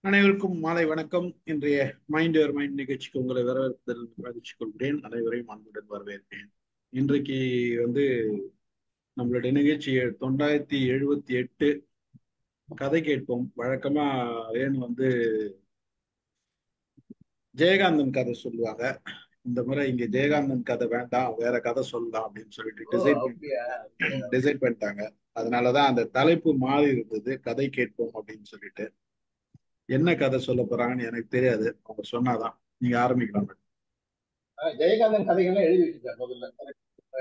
அனைவருக்கும் மாலை வணக்கம். இன்றைய மைண்ட் யுவர் மைண்ட் நிகழ்ச்சிக்கு உங்களை வரவேற்பதில் மகிழ்ச்சி கொள்கிறேன். அனைவரையும் அன்புடன் வரவேற்பேன். இன்றைக்கு வந்து நம்மளுடைய நிகழ்ச்சி 978 கதை கேட்போம். வழக்கமா ஏன்னு ஜெயகாந்தன் கதை சொல்லுவாங்க. இந்த முறை இங்க ஜெயகாந்தன் கதை வேண்டாம், வேற கதை சொல்லலாம் அப்படின்னு சொல்லிட்டு ஓ, அப்படியா? டிசைட் பண்ணிட்டாங்க. அதனாலதான் அந்த தலைப்பு மாறி இருந்தது, கதை கேட்போம் அப்படின்னு சொல்லிட்டு. என்ன கதை சொல்ல போறாங்கன்னு எனக்கு தெரியாது, அவங்க சொன்னாதான். நீங்க ஆரம்பிக்கலாம் madam. ஜெயகாந்தன் கதைகள்லாம் எழுதி வச்சிருக்காரு முதல்ல.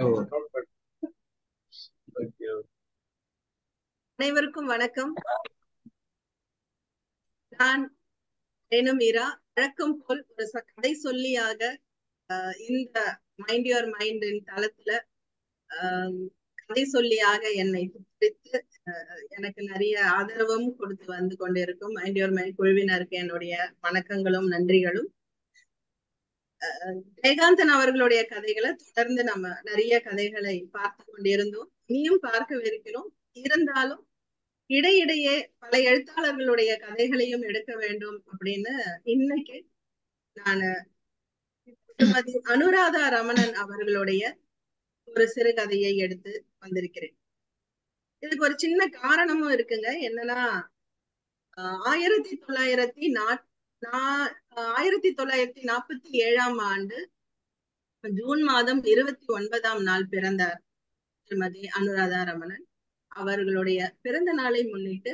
ஓ. note பண்ணு. Okay. அனைவருக்கும் வணக்கம். நான் மீரா. வழக்கம் போல் ஒரு கதை சொல்லியாக இந்த மைண்ட் யுவர் மைண்டின் தளத்துல கதை சொல்லியாக என்னை பிடித்து எனக்கு நிறைய ஆதரவும் கொடுத்து வந்து கொண்டிருக்கும் மைண்ட் யுவர் மைண்ட் குழுவினருக்கு என்னுடைய வணக்கங்களும் நன்றிகளும். ஜெயகாந்தன் அவர்களுடைய கதைகளை தொடர்ந்து நம்ம நிறைய கதைகளை பார்த்து கொண்டிருந்தோம், இனியும் பார்க்கவிருக்கிறோம். இருந்தாலும் இடையிடையே பல எழுத்தாளர்களுடைய கதைகளையும் எடுக்க வேண்டும் அப்படின்னு இன்னைக்கு நான் திருமதி அனுராதா ரமணன் அவர்களுடைய ஒரு சிறுகதையை எடுத்து வந்திருக்கிறேன். இதுக்கு ஒரு சின்ன காரணமும் இருக்குங்க. என்னன்னா 1947 ஆண்டு ஜூன் மாதம் 29ஆம் நாள் பிறந்தார் திருமதி அனுராதா ரமணன். அவர்களுடைய பிறந்த நாளை முன்னிட்டு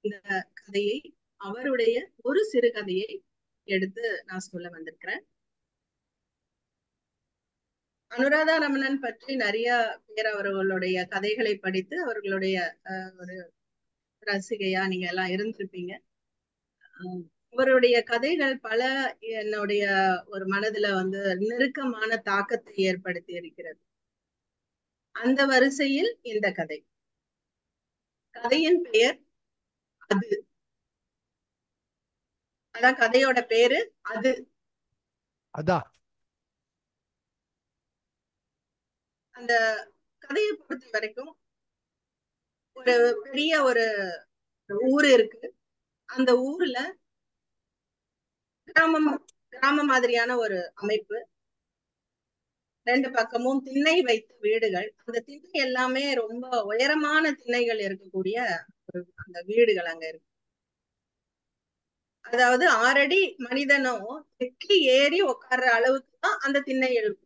இந்த கதையை, அவருடைய ஒரு சிறுகதையை எடுத்து நான் சொல்ல வந்திருக்கிறேன். அனுராதா ரமணன் பற்றி நிறைய பேர் அவர்களுடைய கதைகளை படித்து அவர்களுடைய ஒரு ரசிகையா நீங்க எல்லாம் இருந்திருப்பீங்க. அவருடைய கதைகள் பல என்னுடைய ஒரு மனதுல நெருக்கமான தாக்கத்தை ஏற்படுத்தி இருக்கிறது. அந்த வரிசையில் இந்த கதை. கதையின் பெயர் அது. அதான் கதையோட பேரு அது. அதான் அந்த கதையை பொறுத்த வரைக்கும் ஒரு பெரிய ஒரு ஊரு இருக்கு. அந்த ஊர்ல கிராமம் மாதிரியான ஒரு அமைப்பு. ரெண்டு பக்கமும் திண்ணை வைத்த வீடுகள். அந்த திண்ணை எல்லாமே ரொம்ப உயரமான திண்ணைகள் இருக்கக்கூடிய அந்த வீடுகள் அங்க இருக்கு. அதாவது 6 அடி மனிதனும் எக்கி ஏறி உட்கார்ற அளவுக்கு தான் அந்த திண்ணை இருக்கும்.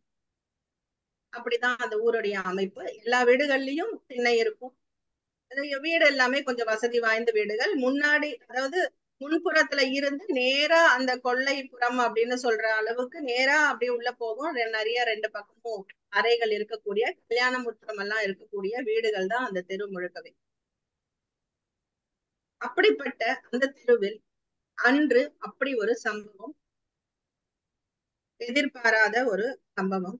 அப்படிதான் அந்த ஊருடைய அமைப்பு. எல்லா வீடுகள்லயும் திண்ணை இருக்கும். வீடு எல்லாமே கொஞ்சம் வசதி வாய்ந்த வீடுகள். முன்னாடி, அதாவது முன்புறத்துல இருந்து நேரா அந்த கொல்லைப்புறம் அப்படின்னு சொல்ற அளவுக்கு நேரா அப்படியே உள்ள போகும். நிறைய ரெண்டு பக்கமும் அறைகள் இருக்கக்கூடிய, கல்யாண முற்றம் எல்லாம் இருக்கக்கூடிய வீடுகள் தான் அந்த தெரு முழுக்கவே. அப்படிப்பட்ட அந்த தெருவில் அன்று அப்படி ஒரு சம்பவம், எதிர்பாராத ஒரு சம்பவம்.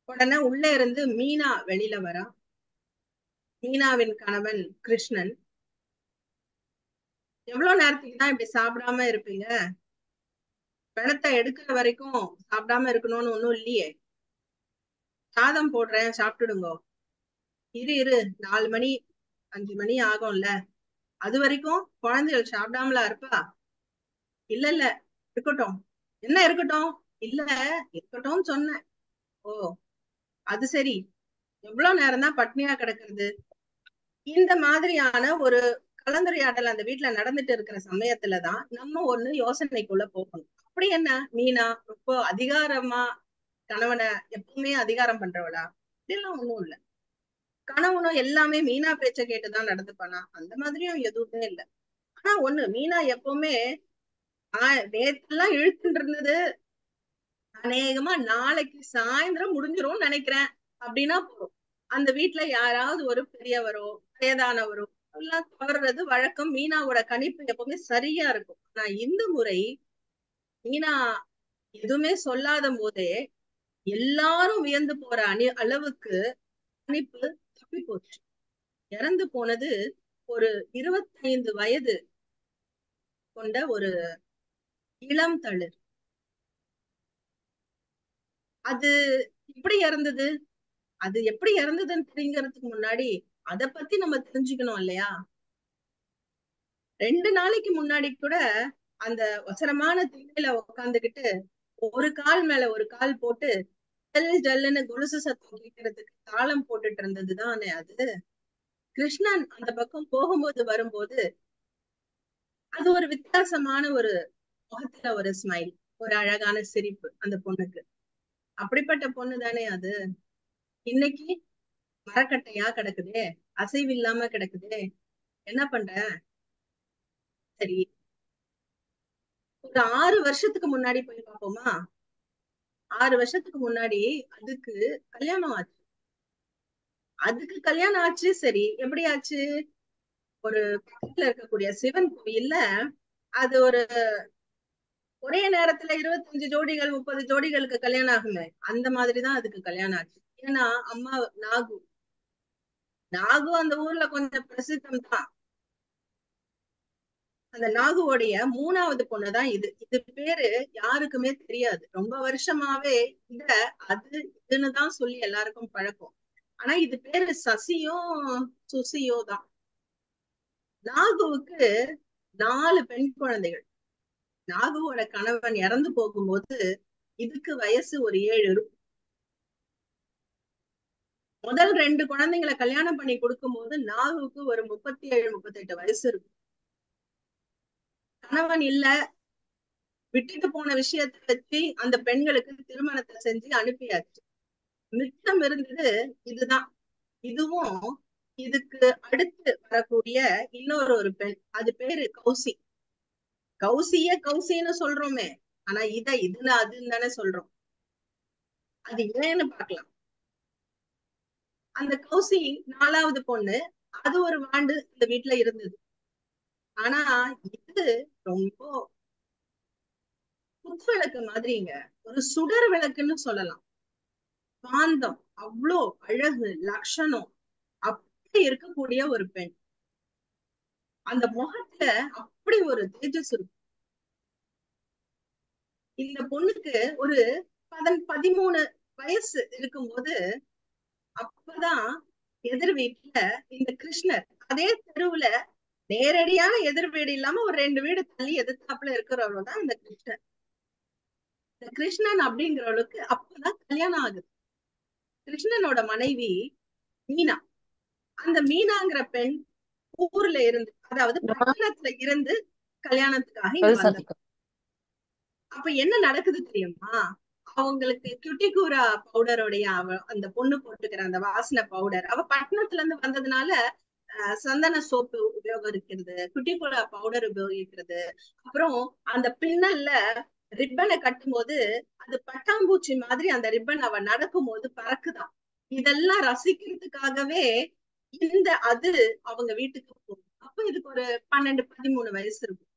உடனே உள்ள இருந்து மீனா வெளியில வரா. மீனாவின் கணவன் கிருஷ்ணன். எவ்வளவு நேரத்துக்கு தான் இப்படி சாப்பிடாம இருப்பீங்க? பணத்தை எடுக்கிற வரைக்கும் சாப்பிடாம இருக்கணும்னு ஒண்ணும் இல்லையே. சாதம் போடுறேன், சாப்பிட்டுடுங்கோ. இரு 4 மணி 5 மணி ஆகும்ல, அது வரைக்கும் குழந்தைகள் சாப்பிடாமலா இருப்பா? இல்ல இருக்கட்டும். என்ன இருக்கட்டும்? இல்ல இருக்கட்டும் சொன்னேன். ஓ, அது சரி. எவ்வளவு நேரம் தான் பட்னியா கிடக்குறது? இந்த மாதிரியான ஒரு கலந்துரையாடல் அந்த வீட்டுல நடந்துட்டு இருக்கிற சமயத்துலதான் நம்ம ஒண்ணு யோசனைக்குள்ள போகணும். அப்படி என்ன மீனா ரொம்ப அதிகாரமா கணவனை எப்பவுமே அதிகாரம் பண்றவளா? இதெல்லாம் ஒண்ணும் இல்ல. கணவனும் எல்லாமே மீனா பேச்ச கேட்டுதான் நடந்துப்பானா? அந்த மாதிரியும் எதுவுமே இல்லை. ஆனா ஒண்ணு, மீனா எப்பவுமே நேத்தெல்லாம் இழுத்துட்டு இருந்தது அநேகமா நாளைக்கு சாயந்தரம் முடிஞ்சிரும்னு நினைக்கிறேன் அப்படின்னா போதும். அந்த வீட்டுல யாராவது ஒரு பெரியவரோ வயதானவரோ எல்லாம் தொடர்றது வழக்கம். மீனாவோட கணிப்பு எப்பவுமே சரியா இருக்கும். ஆனா இந்த முறை மீனா எதுவுமே சொல்லாத போதே எல்லாரும் வியந்து போற அளவுக்கு கணிப்பு தப்பி போச்சு. இறந்து போனது ஒரு 25 வயது கொண்ட ஒரு இளம் தளிர். அது எப்படி இறந்தது? அது எப்படி இறந்ததுன்னு தெரிஞ்சுக்கிறதுக்கு முன்னாடி அதை பத்தி நம்ம தெரிஞ்சுக்கணும் இல்லையா? 2 நாளைக்கு முன்னாடி கூட அந்த அவசரமான திண்ணையில உட்காந்துக்கிட்டு ஒரு கால் மேல ஒரு கால் போட்டு ஜல்லு ஜல்லுன்னு கொலுசு சத்தம் கேட்கறதுக்கு தாளம் போட்டுட்டு இருந்ததுதானே அது. கிருஷ்ணன் அந்த பக்கம் போகும்போது வரும்போது அது ஒரு வித்தியாசமான ஒரு முகத்துல ஒரு ஸ்மைல், ஒரு அழகான சிரிப்பு அந்த பொண்ணுக்கு. அப்படிப்பட்ட பொண்ணு தானே அது. இன்னைக்கு மரக்கட்டையா கிடக்குதே, அசைவு இல்லாம கிடக்குதே, என்ன பண்ற? சரி, ஒரு 6 வருஷத்துக்கு முன்னாடி போய் பார்ப்போமா? 6 வருஷத்துக்கு முன்னாடி அதுக்கு கல்யாணம் ஆச்சு. சரி, எப்படி ஆச்சு? ஒரு பக்கத்துல இருக்கக்கூடிய சிவன் கோயில்ல அது ஒரே நேரத்துல 25 ஜோடிகள் 30 ஜோடிகளுக்கு கல்யாணம் ஆகுமே, அந்த மாதிரிதான் அதுக்கு கல்யாணம் ஆச்சு. ஏன்னா அம்மா நாகு நாகு அந்த ஊர்ல கொஞ்சம் பிரசித்தம் தான். அந்த நாகுவோடைய 3வது பொண்ணுதான் இது. இது பேரு யாருக்குமே தெரியாது. ரொம்ப வருஷமாவே இத அது இதுன்னுதான் சொல்லி எல்லாருக்கும் பழக்கம். ஆனா இது பேரு சசியோ சுசியோ தான். நாகுவுக்கு 4 பெண் குழந்தைகள். நாகுவோட கணவன் இறந்து போகும்போது இதுக்கு வயசு ஒரு 7 இருக்கும். முதல் 2 குழந்தைங்களை கல்யாணம் பண்ணி கொடுக்கும் போது நாகுவுக்கு ஒரு 37 38 வயசு இருக்கும். கணவன் இல்ல, விட்டுட்டு போன விஷயத்தை வச்சு அந்த பெண்களுக்கு திருமணத்தை செஞ்சு அனுப்பியாச்சு. மிச்சம் இருந்தது இதுதான். இதுவும் இதுக்கு அடுத்து வரக்கூடிய இன்னொரு பெண், அது பேரு கௌசி. கௌசின்னு சொல்றோமே, ஆனா இதுல அதுன்னு தானே சொல்றோம். அது ஏன்னு பார்க்கலாம். அந்த கௌசி 4வது பொண்ணு. அது ஒரு வாண்டு இந்த வீட்டுல இருந்தது. ஆனா இது ரொம்ப குத்துவிளக்கு மாதிரிங்க, ஒரு சுடர் விளக்குன்னு சொல்லலாம். காந்தம், அவ்வளோ அழகு, லட்சணம் அப்படி இருக்கக்கூடிய ஒரு பெண். அந்த முகத்துல அப்படி ஒரு தேஜஸ் இருக்கும். இந்த பொண்ணுக்கு ஒரு 13 வயசு இருக்கும்போது அப்பதான் எதிர் வீட்டுல இந்த கிருஷ்ணர், அதே தெருவுல நேரடியான எதிர் வீடு இல்லாம ஒரு 2 வீடு தள்ளி எதிர்த்தாப்புல இருக்கிறவளவுதான் இந்த கிருஷ்ணர். இந்த கிருஷ்ணன் அப்படிங்கிறவளுக்கு அப்பதான் கல்யாணம் ஆகுது. கிருஷ்ணனோட மனைவி மீனா. அந்த மீனாங்கிற பெண் ஊர்ல இருந்து, அதாவது பட்டணத்துல இருந்து கல்யாணத்துக்காக இங்க வந்தாங்க. அப்ப என்ன நடக்குது தெரியுமா? அவங்களுக்கு குட்டிகூரா பவுடருடைய அந்த பொண்ணு போட்டுக்கிற அந்த வாசனை பவுடர், அவ பட்டணத்துல இருந்து வந்ததுனால சந்தன சோப்பு உபயோகிக்கிறது, குட்டிகூரா பவுடர் உபயோகிக்கிறது. அப்புறம் அந்த பின்னல்ல ரிப்பனை கட்டும் போது அது பட்டாம்பூச்சி மாதிரி அந்த ரிப்பன் அவ நடக்கும் போது பறக்குதான். இதெல்லாம் ரசிக்கிறதுக்காகவே அது அவங்க வீட்டுக்கு போகும். அப்ப இதுக்கு ஒரு 12 13 வயசு இருக்கும்.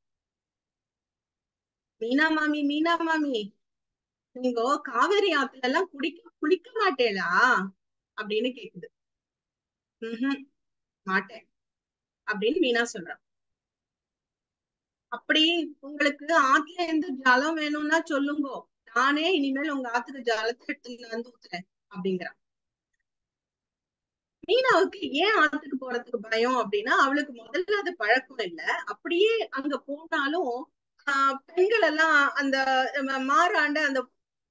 மீனா மாமி நீங்க காவேரி ஆத்துல எல்லாம் குளிக்க மாட்டேளா அப்படின்னு கேக்குது. மாட்டேன் அப்படின்னு மீனா சொல்றான். அப்படி உங்களுக்கு ஆத்துல இருந்து ஜலம் வேணும்னா சொல்லுங்க, நானே இனிமேல் உங்க ஆத்துக்கு ஜலத்தை எடுத்து வந்து ஊத்துறேன் அப்படிங்கிறான். மீனாவுக்கு ஏன் ஆத்துக்கு போறதுக்கு பயம் அப்படின்னா, அவளுக்கு முதல்ல அது பழக்கம் இல்ல. அப்படியே அங்க போனாலும் பெண்கள் எல்லாம் அந்த மாறாண்ட அந்த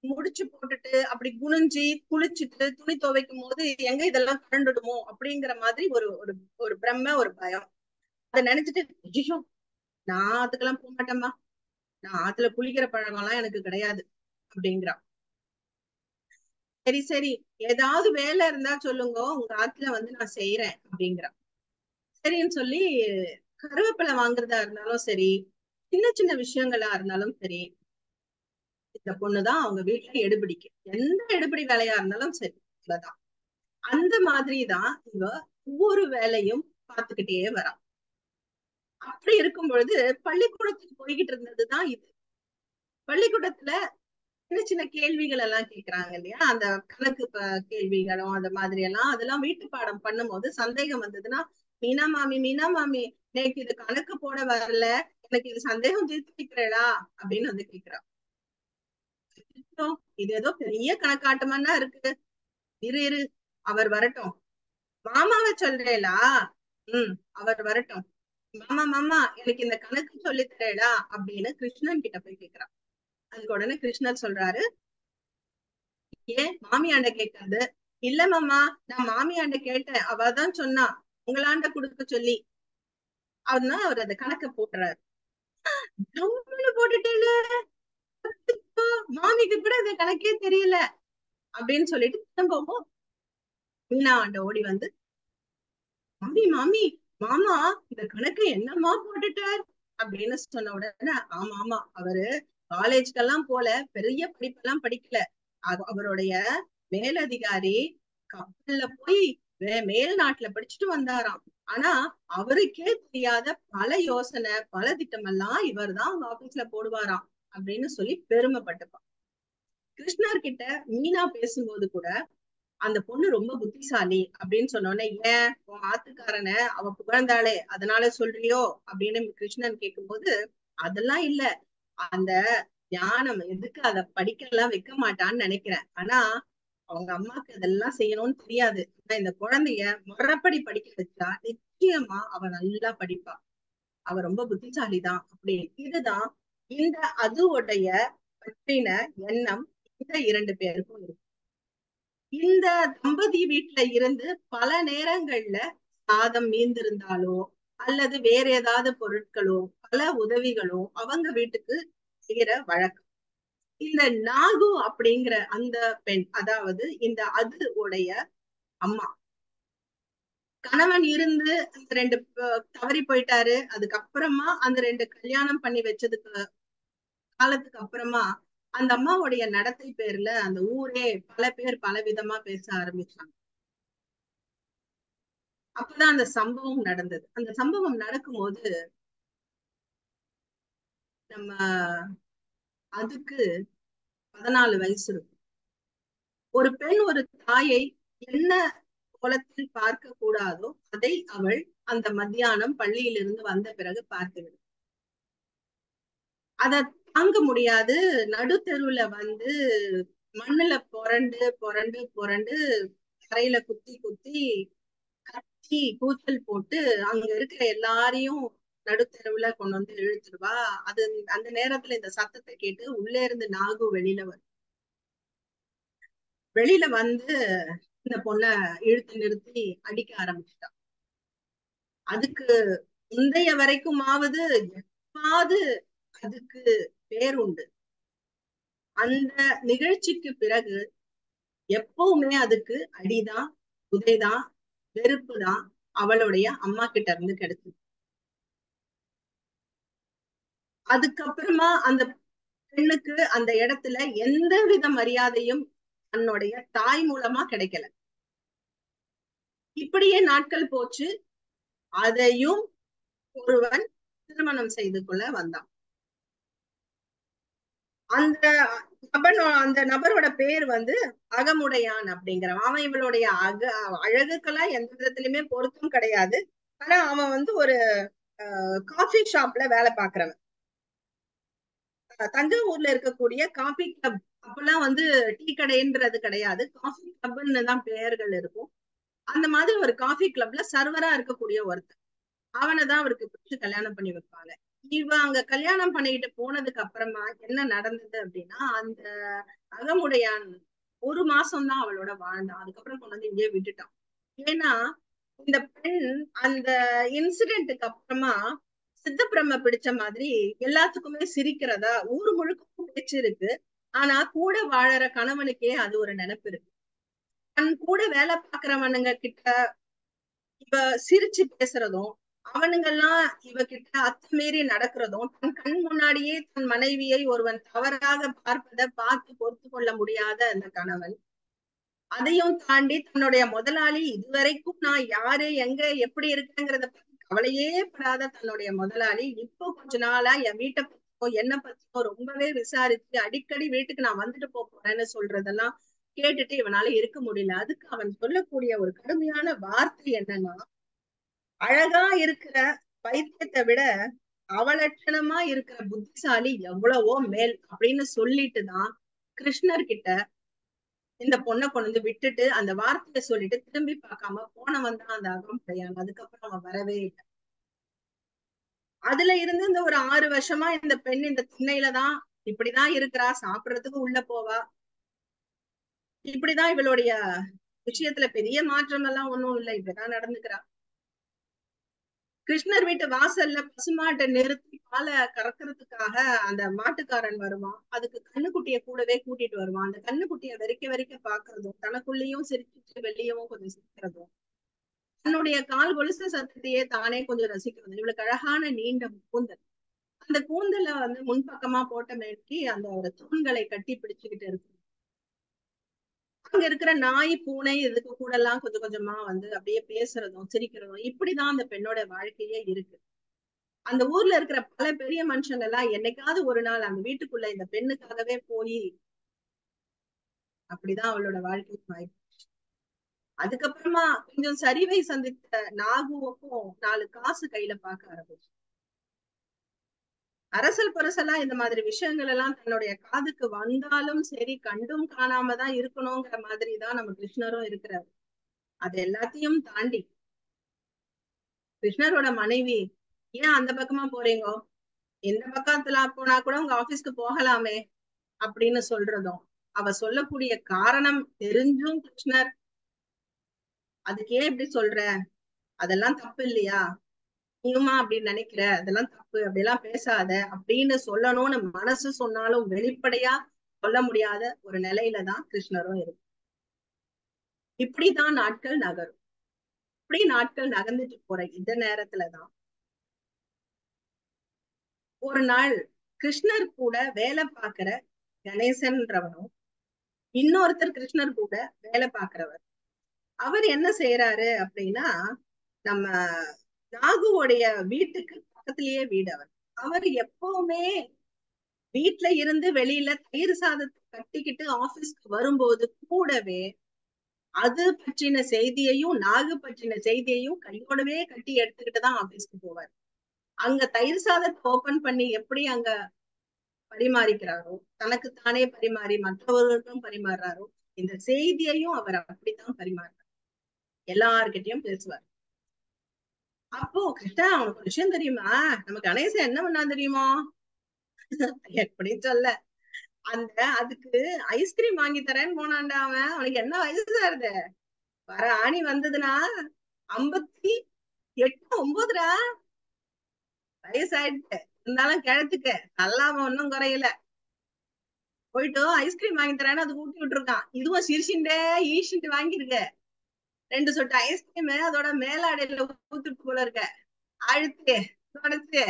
முடிச்சு போட்டுட்டு அப்படி குனிஞ்சி குளிச்சுட்டு துணி துவைக்கும் போது எங்க இதெல்லாம் கரண்டுடுமோ அப்படிங்கிற மாதிரி ஒரு ஒரு பிரம்ம, ஒரு பயம். அதை நினைச்சிட்டு, ஐயோ நான் அதுக்கெல்லாம் போக மாட்டேம்மா, நான் ஆத்துல குளிக்கிற பழக்கம் எல்லாம் எனக்கு கிடையாது அப்படிங்கிறான். சரி சரி, ஏதாவது வேலை இருந்தா சொல்லுங்க, உங்க ஆத்துல வந்து நான் செய்யறேன் அப்படிங்கிறான். சரின்னு சொல்லி கருவேப்பிலை வாங்குறதா இருந்தாலும் சரி, சின்ன சின்ன விஷயங்களா இருந்தாலும் சரி, இந்த பொண்ணுதான் அவங்க வீட்டுல எடுபிடிக்கு. எந்த எடுபிடி வேலையா இருந்தாலும் சரி, இவதான். அந்த மாதிரிதான் இவ ஒவ்வொரு வேலையும் பார்த்துக்கிட்டே வரா. அப்படி இருக்கும் பொழுது பள்ளிக்கூடத்துக்கு போய்கிட்டு இருந்ததுதான் இது. பள்ளிக்கூடத்துல சின்ன சின்ன கேள்விகள் எல்லாம் கேக்குறாங்க இல்லையா, அந்த கணக்கு கேள்விகளும் அந்த மாதிரி எல்லாம், அதெல்லாம் வீட்டு பாடம் பண்ணும் போது சந்தேகம் வந்ததுன்னா, மீனா மாமி எனக்கு இது கணக்கு போட வரல, எனக்கு இது சந்தேகம் தீர்த்து வைக்கிறா அப்படின்னு வந்து கேக்குறான். இது ஏதோ பெரிய கணக்காட்டமானா இருக்கு, இரு அவர் வரட்டும். மாமாவை சொல்றேலா? அவர் வரட்டும், மாமா மாமா எனக்கு இந்த கணக்கு சொல்லி தரேடா அப்படின்னு கிருஷ்ணன் கிட்ட போய் கேக்குறான். அதுக்கு உடனே கிருஷ்ணர் சொல்றாரு, ஏன் மாமியாண்ட கேட்கறது? இல்ல மாமா, நான் மாமியாண்ட கேட்டேன், அவதான் சொன்னா உங்களாண்ட கொடுக்க சொல்லி. அவர்னா அவர் அந்த கணக்க போட்டுறாரு. போட்டுட்டேல, மாமிக்கு கூட இந்த கணக்கே தெரியல அப்படின்னு சொல்லிட்டு திரும்பவும் மீனாண்ட ஓடி வந்து, மாமி மாமி மாமா இந்த கணக்கு என்னம்மா போட்டுட்டார் அப்படின்னு சொன்ன உடனே, ஆமா ஆமா அவரு காலேஜ்க்கெல்லாம் போல, பெரிய படிப்பெல்லாம் படிக்கல, அவருடைய மேலதிகாரி கப்பல்ல போய் மேல் நாட்டுல படிச்சுட்டு வந்தாராம். ஆனா அவருக்கே தெரியாத பல யோசனை பல திட்டம் எல்லாம் இவர் தான் அவங்க ஆபீஸ்ல போடுவாராம் அப்படின்னு சொல்லி பெருமைப்பட்டுப்பான். கிருஷ்ணர் கிட்ட மீனா பேசும்போது கூட அந்த பொண்ணு ரொம்ப புத்திசாலி அப்படின்னு சொன்னோன்னே, ஏன் உன் ஆத்துக்காரன அவ புகழ்ந்தாளே அதனால சொல்றியோ அப்படின்னு கிருஷ்ணன் கேட்கும்போது, அதெல்லாம் இல்ல, அந்த ஞானம் எதுக்கு அத படிக்க எல்லாம் வைக்க மாட்டான்னு நினைக்கிறேன். ஆனா அவங்க அம்மாக்கு அதெல்லாம் செய்யணும்னு தெரியாது. ஆனா இந்த குழந்தைய முறைப்படி படிக்க வச்சா நிச்சயமா அவ நல்லா படிப்பா, அவ ரொம்ப புத்திசாலிதான் அப்படின்னு. இதுதான் இந்த அதுவுடைய பற்றின எண்ணம் இந்த 2 பேருக்கும் இருக்கு. இந்த தம்பதி வீட்டுல இருந்து பல நேரங்கள்ல சாதம் மீந்திருந்தாலோ அல்லது வேற ஏதாவது பொருட்களோ பல உதவிகளோ அவங்க வீட்டுக்கு செய்யற வழக்கம். இந்த நாகு அப்படிங்கிற அந்த பெண், அதாவது இந்த அது உடைய அம்மா, கணவன் இருந்து அந்த 2 தவறி போயிட்டாரு. அதுக்கப்புறமா அந்த 2 கல்யாணம் பண்ணி வச்சதுக்கு காலத்துக்கு அப்புறமா அந்த அம்மாவுடைய நடத்தை பேர்ல அந்த ஊரே பல பேர் பல விதமா பேச ஆரம்பிச்சாங்க. அப்பதான் அந்த சம்பவம் நடந்தது. அந்த சம்பவம் நடக்கும்போது நம்ம அதுக்கு 14 வயசு இருக்கும். ஒரு பெண் ஒரு தாயை என்ன கோலத்தில் பார்க்க கூடாதோ அதை அவள் அந்த மத்தியானம் பள்ளியிலிருந்து வந்த பிறகு பார்த்துவிடும். அத தாங்க முடியாது. நடுத்தெருவுல வந்து மண்ணுல புரண்டு புரண்டு புரண்டு தரையில குத்தி குத்தி கத்தி கூச்சல் போட்டு அங்க இருக்கிற எல்லாரையும் நடுத்தெருவுல கொண்டு வந்து இழுத்துருவா. அது அந்த நேரத்துல இந்த சத்தத்தை கேட்டு உள்ளே இருந்து நாகு வெளியில வந்து இந்த பொண்ண இழுத்து நிறுத்தி அடிக்க ஆரம்பிச்சுட்டான். அதுக்கு முந்தைய வரைக்குமாவது எப்பாவது அதுக்கு பேர் உண்டு. அந்த நிகழ்ச்சிக்கு பிறகு எப்பவுமே அதுக்கு அடிதான் உதைதான் வெறுப்பு தான் அவளுடைய அம்மா கிட்ட இருந்து கிடைச்சது. அதுக்கப்புறமா அந்த பெண்ணுக்கு அந்த இடத்துல எந்த வித மரியாதையும் தன்னுடைய தாய் மூலமா கிடைக்கல. இப்படியே நாட்கள் போச்சு. அதையும் ஒருவன் திருமணம் செய்து கொள்ள வந்தான். அந்த நபரோட பேர் வந்து அகமுடையான் அப்படிங்கிறவன். அவன் இவளுடைய அழகுக்கெல்லாம் எந்த விதத்திலுமே பொருத்தம் கிடையாது. ஆனா அவன் வந்து ஒரு காஃபி ஷாப்ல வேலை பாக்குறவன். தஞ்சாவூர்ல இருக்கக்கூடிய காஃபி கிளப், அப்பெல்லாம் வந்து டீ கடைன்றது கிடையாது, காஃபி கிளப்னு தான் பெயர்கள் இருக்கும். அந்த மாதிரி ஒரு காஃபி கிளப்ல சர்வரா இருக்கக்கூடிய ஒருத்தர். அவனைதான் அவருக்கு பிடிச்சு கல்யாணம் பண்ணி வைப்பாங்க. இவ அங்க கல்யாணம் பண்ணிக்கிட்டு போனதுக்கு அப்புறமா என்ன நடந்தது அப்படின்னா, அந்த அகமுடையான் 1 மாசம்தான் அவளோட வாழ்ந்தான். அதுக்கப்புறம் கொண்டு வந்து இங்கே விட்டுட்டான். ஏன்னா இந்த பெண் அந்த இன்சிடென்ட்டுக்கு அப்புறமா சித்தப்பிரம பிடிச்ச மாதிரி எல்லாத்துக்குமே சிரிக்கிறதா ஊர் முழுக்கும் பேச்சு இருக்கு. ஆனா கூட வாழற கணவனுக்கே அது ஒரு நினைப்பு இருக்கு. தன் கூட வேலை பாக்குறவனுங்க கிட்ட இவ சிரிச்சு பேசுறதும், அவனுங்கெல்லாம் இவகிட்ட அத்துமீறி நடக்கிறதும், தன் கண் முன்னாடியே தன் மனைவியை ஒருவன் தவறாக பார்ப்பதை பார்த்து பொறுத்து கொள்ள முடியாத அந்த கணவன், அதையும் தாண்டி தன்னுடைய முதலாளி இதுவரைக்கும் நான் யாரு எங்க எப்படி இருக்குங்கிறத பத்தி கவலையே படாத தன்னுடைய முதலாளி இப்போ கொஞ்ச நாளா என் வீட்டை பத்தியோ என்ன பத்தியோ ரொம்பவே விசாரிச்சு அடிக்கடி வீட்டுக்கு நான் வந்துட்டு போறேன்னு சொல்றதெல்லாம் கேட்டுட்டு இவனால இருக்க முடியல. அதுக்கு அவன் சொல்லக்கூடிய ஒரு கடுமையான வார்த்தை என்னன்னா, அழகா இருக்கிற பைத்தியத்தை விட அவலட்சணமா இருக்கிற புத்திசாலி எவ்வளவோ மேல் அப்படின்னு சொல்லிட்டுதான் கிருஷ்ணர் கிட்ட இந்த பொண்ணை கொண்டு வந்து விட்டுட்டு அந்த வார்த்தையை சொல்லிட்டு திரும்பி பார்க்காம போனவன் தான் அந்த அகமுடையான். அதுக்கப்புறம் அவன் வரவே இல்லை. அதுல இருந்து இந்த ஒரு 6 வருஷமா இந்த பெண் இந்த திண்ணையில தான் இப்படிதான் இருக்கிறா, சாப்பிடறதுக்கு உள்ள போவா, இப்படிதான் இவளுடைய விஷயத்துல பெரிய மாற்றம் எல்லாம் ஒண்ணும் இல்லை, இப்படிதான் நடந்துக்கிறா. கிருஷ்ணர் வீட்டு வாசல்ல பசுமாட்டை நிறுத்தி பாலை கறக்கிறதுக்காக அந்த மாட்டுக்காரன் வருவான். அதுக்கு கண்ணுக்குட்டிய கூடவே கூட்டிட்டு வருவான். அந்த கண்ணுக்குட்டிய வெறிக்க வெறிக்க பாக்குறதும், தனக்குள்ளேயும் சிரிச்சுட்டு வெளியவும் கொஞ்சம் சிரிக்கிறதும், தன்னுடைய கால் கொலுசு சத்தத்தையே தானே கொஞ்சம் ரசிக்கிறதும். இவளுக்கு அழகான நீண்ட கூந்தல், அந்த கூந்தல வந்து முன்பக்கமா போட்ட மேற்கி அந்த ஒரு தூண்களை கட்டி பிடிச்சுக்கிட்டு இருக்கு. அங்க இருக்கிற நாய் பூனை இதுக்கு கூட எல்லாம் கொஞ்சம் கொஞ்சமா வந்து அப்படியே பேசுறதும் சிரிக்கிறதும், இப்படிதான் அந்த பெண்ணோட வாழ்க்கையே இருக்கு. அந்த ஊர்ல இருக்கிற பல பெரிய மனுஷங்க எல்லாம் என்னைக்காவது ஒரு நாள் அந்த வீட்டுக்குள்ள இந்த பெண்ணுக்காகவே போய் அப்படிதான் அவளோட வாழ்க்கை வாய்ப்பு. அதுக்கப்புறமா கொஞ்சம் சரிவை சந்தித்த நாகுவுக்கும் 4 காசு கையில பார்க்க ஆரம்பிச்சு. அரசல் பரசலா இந்த மாதிரி விஷயங்கள் எல்லாம் தன்னுடைய காதுக்கு வந்தாலும் சரி, கண்டும் காணாம தான் இருக்கணுங்கிற மாதிரி தான் நம்ம கிருஷ்ணரும் இருக்கிறாரு. அது எல்லாத்தையும் தாண்டி கிருஷ்ணரோட மனைவி, ஏன் அந்த பக்கமா போறீங்க, இந்த பக்கத்துல போனா கூட உங்க ஆபீஸ்க்கு போகலாமே அப்படின்னு சொல்றதும், அவ சொல்லக்கூடிய காரணம் தெரிஞ்சும் கிருஷ்ணர் அதுக்கு ஏன் இப்படி சொல்ற, அதெல்லாம் தப்பு இல்லையா, நீயுமா அப்படின்னு நினைக்கிற, அதெல்லாம் தப்பு, அப்படியெல்லாம் பேசாத அப்படின்னு சொல்லணும்னு மனசு சொன்னாலும் வெளிப்படையா சொல்ல முடியாத ஒரு நிலையில தான் கிருஷ்ணரும் இருக்கு. இப்படிதான் நாட்கள் நகரும். இப்படி நாட்கள் நகர்ந்துட்டு போற இந்த நேரத்துலதான் ஒரு நாள் கிருஷ்ணர் கூட வேலை பார்க்கிற கணேசன்றவனும் இன்னொருத்தர் கிருஷ்ணர் கூட வேலை பார்க்கிறவர், அவர் என்ன செய்யறாரு அப்படின்னா, நம்ம நாகுவோடைய வீட்டுக்கு பக்கத்திலேயே வீடு. அவர் எப்பவுமே வீட்டுல இருந்து வெளியில தயிர் சாதத்தை கட்டிக்கிட்டு ஆபீஸ்க்கு வரும்போது கூடவே அது பற்றின செய்தியையும் நாகு பற்றின செய்தியையும் கையோடவே கட்டி எடுத்துக்கிட்டுதான் ஆபீஸ்க்கு போவார். அங்க தயிர் சாதத்தை ஓபன் பண்ணி எப்படி அங்க பரிமாறிக்கிறாரோ, தனக்கு தானே பரிமாறி மற்றவர்களுக்கும் பரிமாறுறாரோ, இந்த செய்தியையும் அவர் அப்படித்தான் பரிமாறுறார், எல்லார்கிட்டையும் பேசுவார். அப்போ கிருஷ்ணா, அவனுக்கு ஒரு விஷயம் தெரியுமா, நம்ம கணேசன் என்ன பண்ணா தெரியுமா, எப்படி சொல்ல, அதுக்கு ஐஸ்கிரீம் வாங்கி தரேன்னு போனான்டா அவன். அவனுக்கு என்ன வயசு ஆகுது, வர ஆணி வந்ததுன்னா 58 9 வயசாயிடுச்சு, இருந்தாலும் கிழத்துக்கு நல்லாம ஒன்னும் குறையல. போயிட்டு ஐஸ்கிரீம் வாங்கி தரேன்னு அது ஊட்டி விட்டுருக்கான். இதுவும் சிரிச்சுட்டே ஈசிட்டு வாங்கிருக்க. 2 சொட்டு ஐஸ்கிரீம் அதோட மேலாடையில ஊத்துட்டு போல இருக்க, அழுத்து தொடச்சு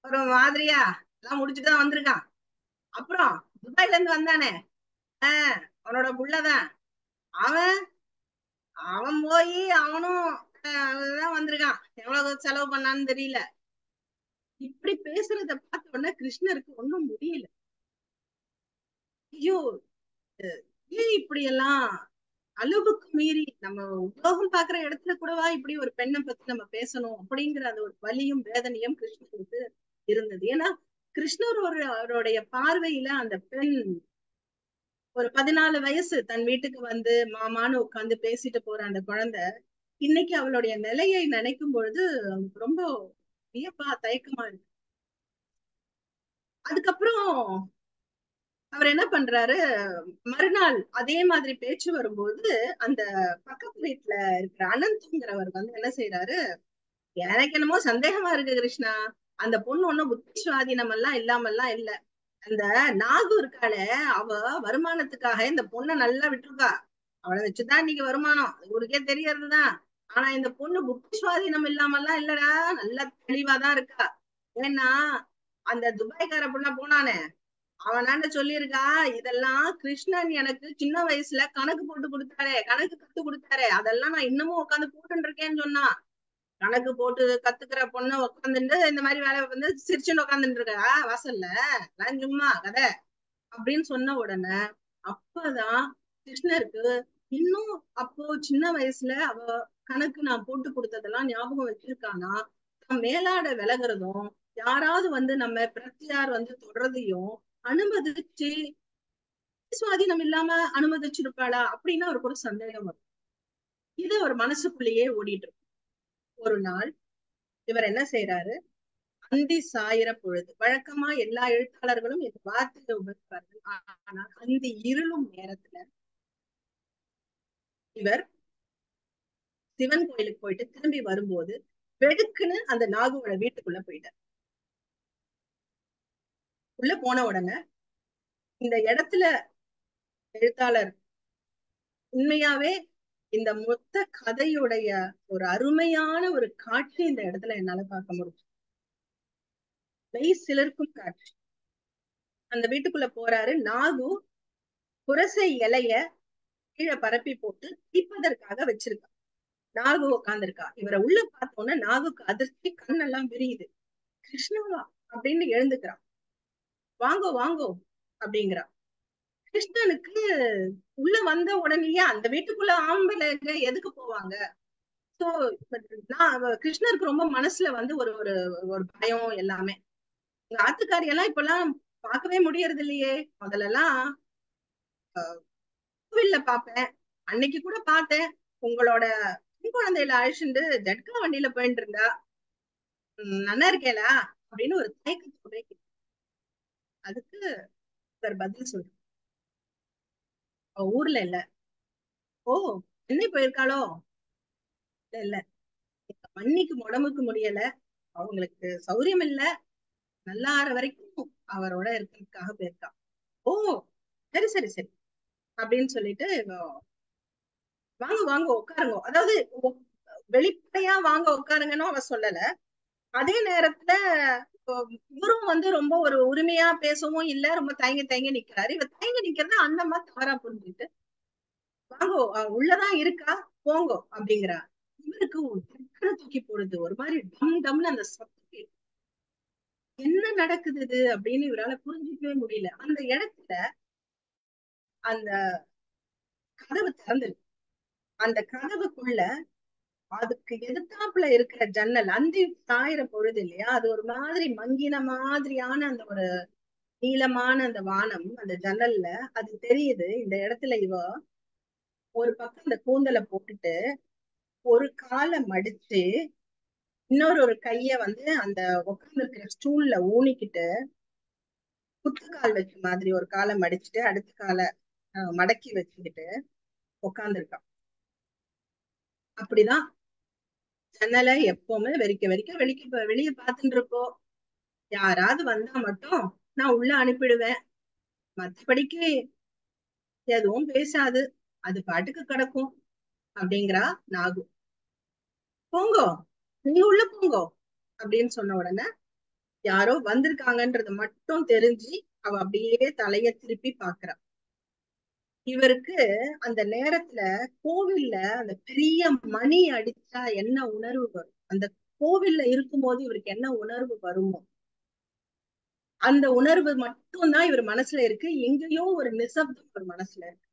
ஒரு மாதிரியா எல்லாம் முடிச்சுட்டுதான் வந்திருக்கான். அப்புறம் துபாயில இருந்து வந்தானே அவனோட புள்ளதான் அவன், அவன் போய் அவனும் வந்திருக்கான், எவ்வளவு செலவு பண்ணான்னு தெரியல. இப்படி பேசுறத பார்த்த உடனே கிருஷ்ணருக்கு ஒண்ணும் முடியல. ஐயோ, ஏன் இப்படி எல்லாம் அளவுக்கு மீறி, நம்ம உலோகம் பாக்குற இடத்துல கூடவா இப்படி ஒரு பெண்ணை பத்தி நம்ம பேசணும் அப்படிங்கிற அந்த ஒரு வலியும் வேதனையும் கிருஷ்ணருக்கு இருந்தது. ஏன்னா கிருஷ்ணர் அவருடைய பார்வையில அந்த பெண் ஒரு 14 வயசு தன் வீட்டுக்கு வந்து மாமான்னு உட்கார்ந்து பேசிட்டு போற அந்த குழந்தை இன்னைக்கு அவளுடைய நிலையை நினைக்கும் பொழுது அவனுக்கு ரொம்ப வியப்பா தயக்கமா இருக்கு. அதுக்கப்புறம் அவர் என்ன பண்றாரு, மறுநாள் அதே மாதிரி பேச்சு வரும்போது அந்த பக்கத்து வீட்டுல இருக்கிற அனந்த்ங்கிறவர் வந்து என்ன செய்யறாரு, எனக்கு என்னமோ சந்தேகமா இருக்கு கிருஷ்ணா, அந்த பொண்ணு ஒண்ணும் புத்திசுவாதீனம் எல்லாம் இல்லாமல்லாம் இல்ல, அந்த நாகு இருக்காளே அவ வருமானத்துக்காக இந்த பொண்ணை நல்லா விட்டுருக்கா, அவளை வச்சுதான் இன்னைக்கு வருமானம் ஊருக்கே தெரியறதுதான். ஆனா இந்த பொண்ணு புத்திசுவாதீனம் இல்லாமல்லாம் இல்லடா, நல்லா தெளிவாதான் இருக்கா. ஏன்னா அந்த துபாய்க்கார பொண்ண போனானே அவனாண்ட சொல்லியிருக்கா, இதெல்லாம் கிருஷ்ணன் எனக்கு சின்ன வயசுல கணக்கு போட்டு கொடுத்தாரே, கணக்கு கத்து கொடுத்தாரே, அதெல்லாம் நான் இன்னமும் உட்காந்து போட்டுட்டு இருக்கேன்னு சொன்னா. கணக்கு போட்டு கத்துக்கிற பொண்ணு உட்காந்துட்டு இந்த மாதிரி வேலை வந்து சிரிச்சுன்னு உட்காந்துட்டு இருக்கா வாசல்ல, நான் சும்மா கதை அப்படின்னு சொன்ன உடனே அப்பதான் கிருஷ்ணருக்கு இன்னும் அப்போ சின்ன வயசுல அவ கணக்கு நான் போட்டு கொடுத்ததெல்லாம் ஞாபகம் வச்சிருக்கானா, மேலாட விலகுறதும் யாராவது வந்து நம்ம பிரத்தியார் வந்து தொடர்றதையும் அனுமதிச்சு சுவாதீனம் இல்லாம அனுமதிச்சிருப்பாளா அப்படின்னு அவருக்கு ஒரு சந்தேகம் வரும். இது ஒரு மனசுக்குள்ளேயே ஓடிட்டு இருக்கு. ஒரு நாள் இவர் என்ன செய்யறாரு, அந்தி சாயிர பொழுது. வழக்கமா எல்லா எழுத்தாளர்களும் இந்த வார்த்தையை உபயோகிப்பார்கள். ஆனால் அந்தி இருளும் நேரத்துல இவர் சிவன் கோயிலுக்கு போயிட்டு திரும்பி வரும்போது வெடுக்குன்னு அந்த நாகுவோட வீட்டுக்குள்ள போயிட்டார். உள்ள போன உடனே இந்த இடத்துல எழுத்தாளர் உண்மையாவே இந்த மொத்த கதையுடைய ஒரு அருமையான ஒரு காட்சி இந்த இடத்துல என்னால பார்க்க முடியும். மெய் சிலருக்கும் காட்சி. அந்த வீட்டுக்குள்ள போறாரு. நாகு புரசை இலைய கீழே பரப்பி போட்டு தீப்பதற்காக வச்சிருக்கா. நாகு உட்காந்துருக்கா. இவரை உள்ள பார்த்தோன்னா நாகுக்கு அதிர்ச்சி, கண்ணெல்லாம் விரியுது. கிருஷ்ணாவா அப்படின்னு எழுந்துக்கிறான். வாங்கோ வாங்கோ அப்படிங்கிறா. கிருஷ்ணனுக்கு உள்ள வந்த உடனேயே அந்த வீட்டுக்குள்ள ஆம்பளைங்க எதுக்கு போவாங்க? சோ கிருஷ்ணருக்கு ரொம்ப மனசுல வந்து ஒரு ஒரு ஒரு பயம் எல்லாமே. எங்க ஆத்துக்காரி எல்லாம் இப்பெல்லாம் பார்க்கவே முடியறது இல்லையே. முதல்ல எல்லாம் கோவில்ல பாப்பேன், அன்னைக்கு கூட பார்த்தேன், உங்களோட பெண் குழந்தையில அழிச்சுட்டு ஜட்கா வண்டியில போயிட்டு இருந்தா, நல்லா இருக்கேலா அப்படின்னு ஒரு தயக்கத்தோட. அதுக்கு பதில் சொல்றேன், ஊர்ல இல்ல. ஓ, சென்னை போயிருக்காளோ? இல்ல, மண்ணிக்கு உடம்புக்கு முடியல, அவங்களுக்கு சௌரியம் இல்ல, நல்லா ஆற வரைக்கும் அவரோட இருக்கிறதுக்காக போயிருக்கா. ஓ, சரி சரி சரி அப்படின்னு சொல்லிட்டு வாங்க வாங்க உட்காருங்க, அதாவது வெளிப்படையா வாங்க உட்காருங்கன்னு அவ சொல்லல. அதே நேரத்துல இவரும் வந்து ரொம்ப ஒரு உரிமையா பேசவும் இல்ல, ரொம்ப தயங்கி தயங்கி நிக்கிறாரு. இவ தயங்கி நிக்கிறத அந்த மாதிரி தவறா புரிஞ்சுட்டு வாங்கோ உள்ளதான் இருக்கா போங்கோ அப்படிங்கிறா. இவருக்கு தூக்கி போடுது, ஒரு மாதிரி டம் டம்னு அந்த சத்தம். என்ன நடக்குது அப்படின்னு இவரால புரிஞ்சுக்கவே முடியல. அந்த இடத்துல அந்த கதவு திறந்துருக்கு. அந்த கதவுக்குள்ள அதுக்கு எதிர்த்தாப்புல இருக்கிற ஜன்னல், அந்தி சாயிர பொழுது இல்லையா, அது ஒரு மாதிரி மங்கின மாதிரியான அந்த ஒரு நீளமான அந்த வானம் அந்த ஜன்னல்ல அது தெரியுது. இந்த இடத்துல இவ ஒரு பக்கம் இந்த கூந்தலை போட்டுட்டு ஒரு காலை மடிச்சு இன்னொரு கைய வந்து அந்த உட்கார்ந்து இருக்கிற ஸ்டூல்ல ஊனிக்கிட்டு குத்துக்கால் வச்ச மாதிரி ஒரு காலை மடிச்சுட்டு அடுத்த காலை மடக்கி வச்சுக்கிட்டு உட்கார்ந்துருக்கான். அப்படிதான் ஜன்னலை எப்பவுமே வெளியே பார்த்துட்டு இருப்போம். யாராவது வந்தா மட்டும் நான் உள்ள அனுப்பிடுவேன், மற்றபடிக்கு எதுவும் பேசாது, அது பாட்டுக்கு கிடக்கும் அப்படிங்கிறா நாகு. போங்கோ, நீங்க உள்ள போங்கோ அப்படின்னு சொன்ன உடனே யாரோ வந்திருக்காங்கன்றது மட்டும் தெரிஞ்சு அவ அப்படியே தலைய திருப்பி பாக்குறா. இவருக்கு அந்த நேரத்துல கோவில்ல அந்த பெரிய மணி அடிச்சா என்ன உணர்வு வரும், அந்த கோவில்ல இருக்கும்போது இவருக்கு என்ன உணர்வு வருமோ அந்த உணர்வு மட்டும்தான் இவர் மனசுல இருக்கு. எங்கேயோ ஒரு நிசப்தம் ஒரு மனசுல இருக்கு.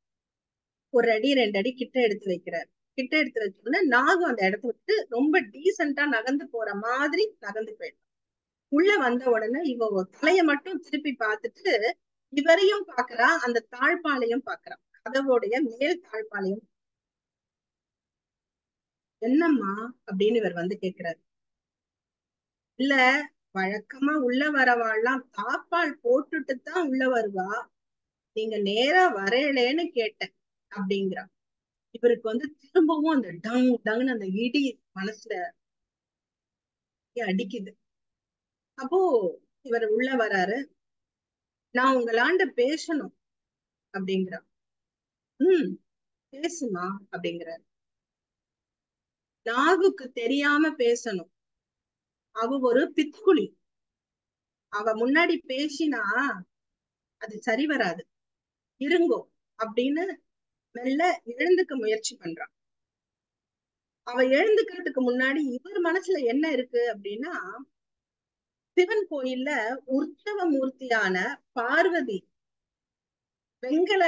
ஒரு அடி 2 அடி கிட்ட எடுத்து வைக்கிறார். கிட்ட எடுத்து வச்சோன்னா நாகும் அந்த இடத்த விட்டு ரொம்ப டீசெண்டா நகர்ந்து போற மாதிரி நகர்ந்து போயிடும். உள்ள வந்த உடனே இவ தலைய மட்டும் திருப்பி பார்த்துட்டு இவரையும் பாக்குறா, அந்த தாழ்பாளையும் பாக்குறா, கதவுடைய மேல் தாழ்பாளையும். என்னம்மா அப்படின்னு இவர் வந்து கேக்குறாரு. இல்ல, வழக்கமா உள்ள வரவாள்லாம் தாப்பால் போட்டுட்டு தான் உள்ள வருவா, நீங்க நேரா வரையலேன்னு கேட்டேன் அப்படிங்கிறா. இவருக்கு வந்து திரும்பவும் அந்த டங் டங்னு அந்த இடி மனசுல அடிக்குது. அப்போ இவர் உள்ள வராரு. நான் உங்களாண்ட பேசணும் அப்படிங்கிறா. பேசுமா அப்படிங்கிறாரு. நாகுக்கு தெரியாம பேசணும், அவ ஒரு பித்துக்குளி, அவ முன்னாடி பேசினா அது சரி வராது, இருங்கோ அப்படின்னு மெல்ல எழுந்துக்க முயற்சி பண்றான். அவ எழுந்துக்கிறதுக்கு முன்னாடி இவர் மனசுல என்ன இருக்கு அப்படின்னா, சிவன் கோயில்ல உற்சவ மூர்த்தியான பார்வதி வெங்கல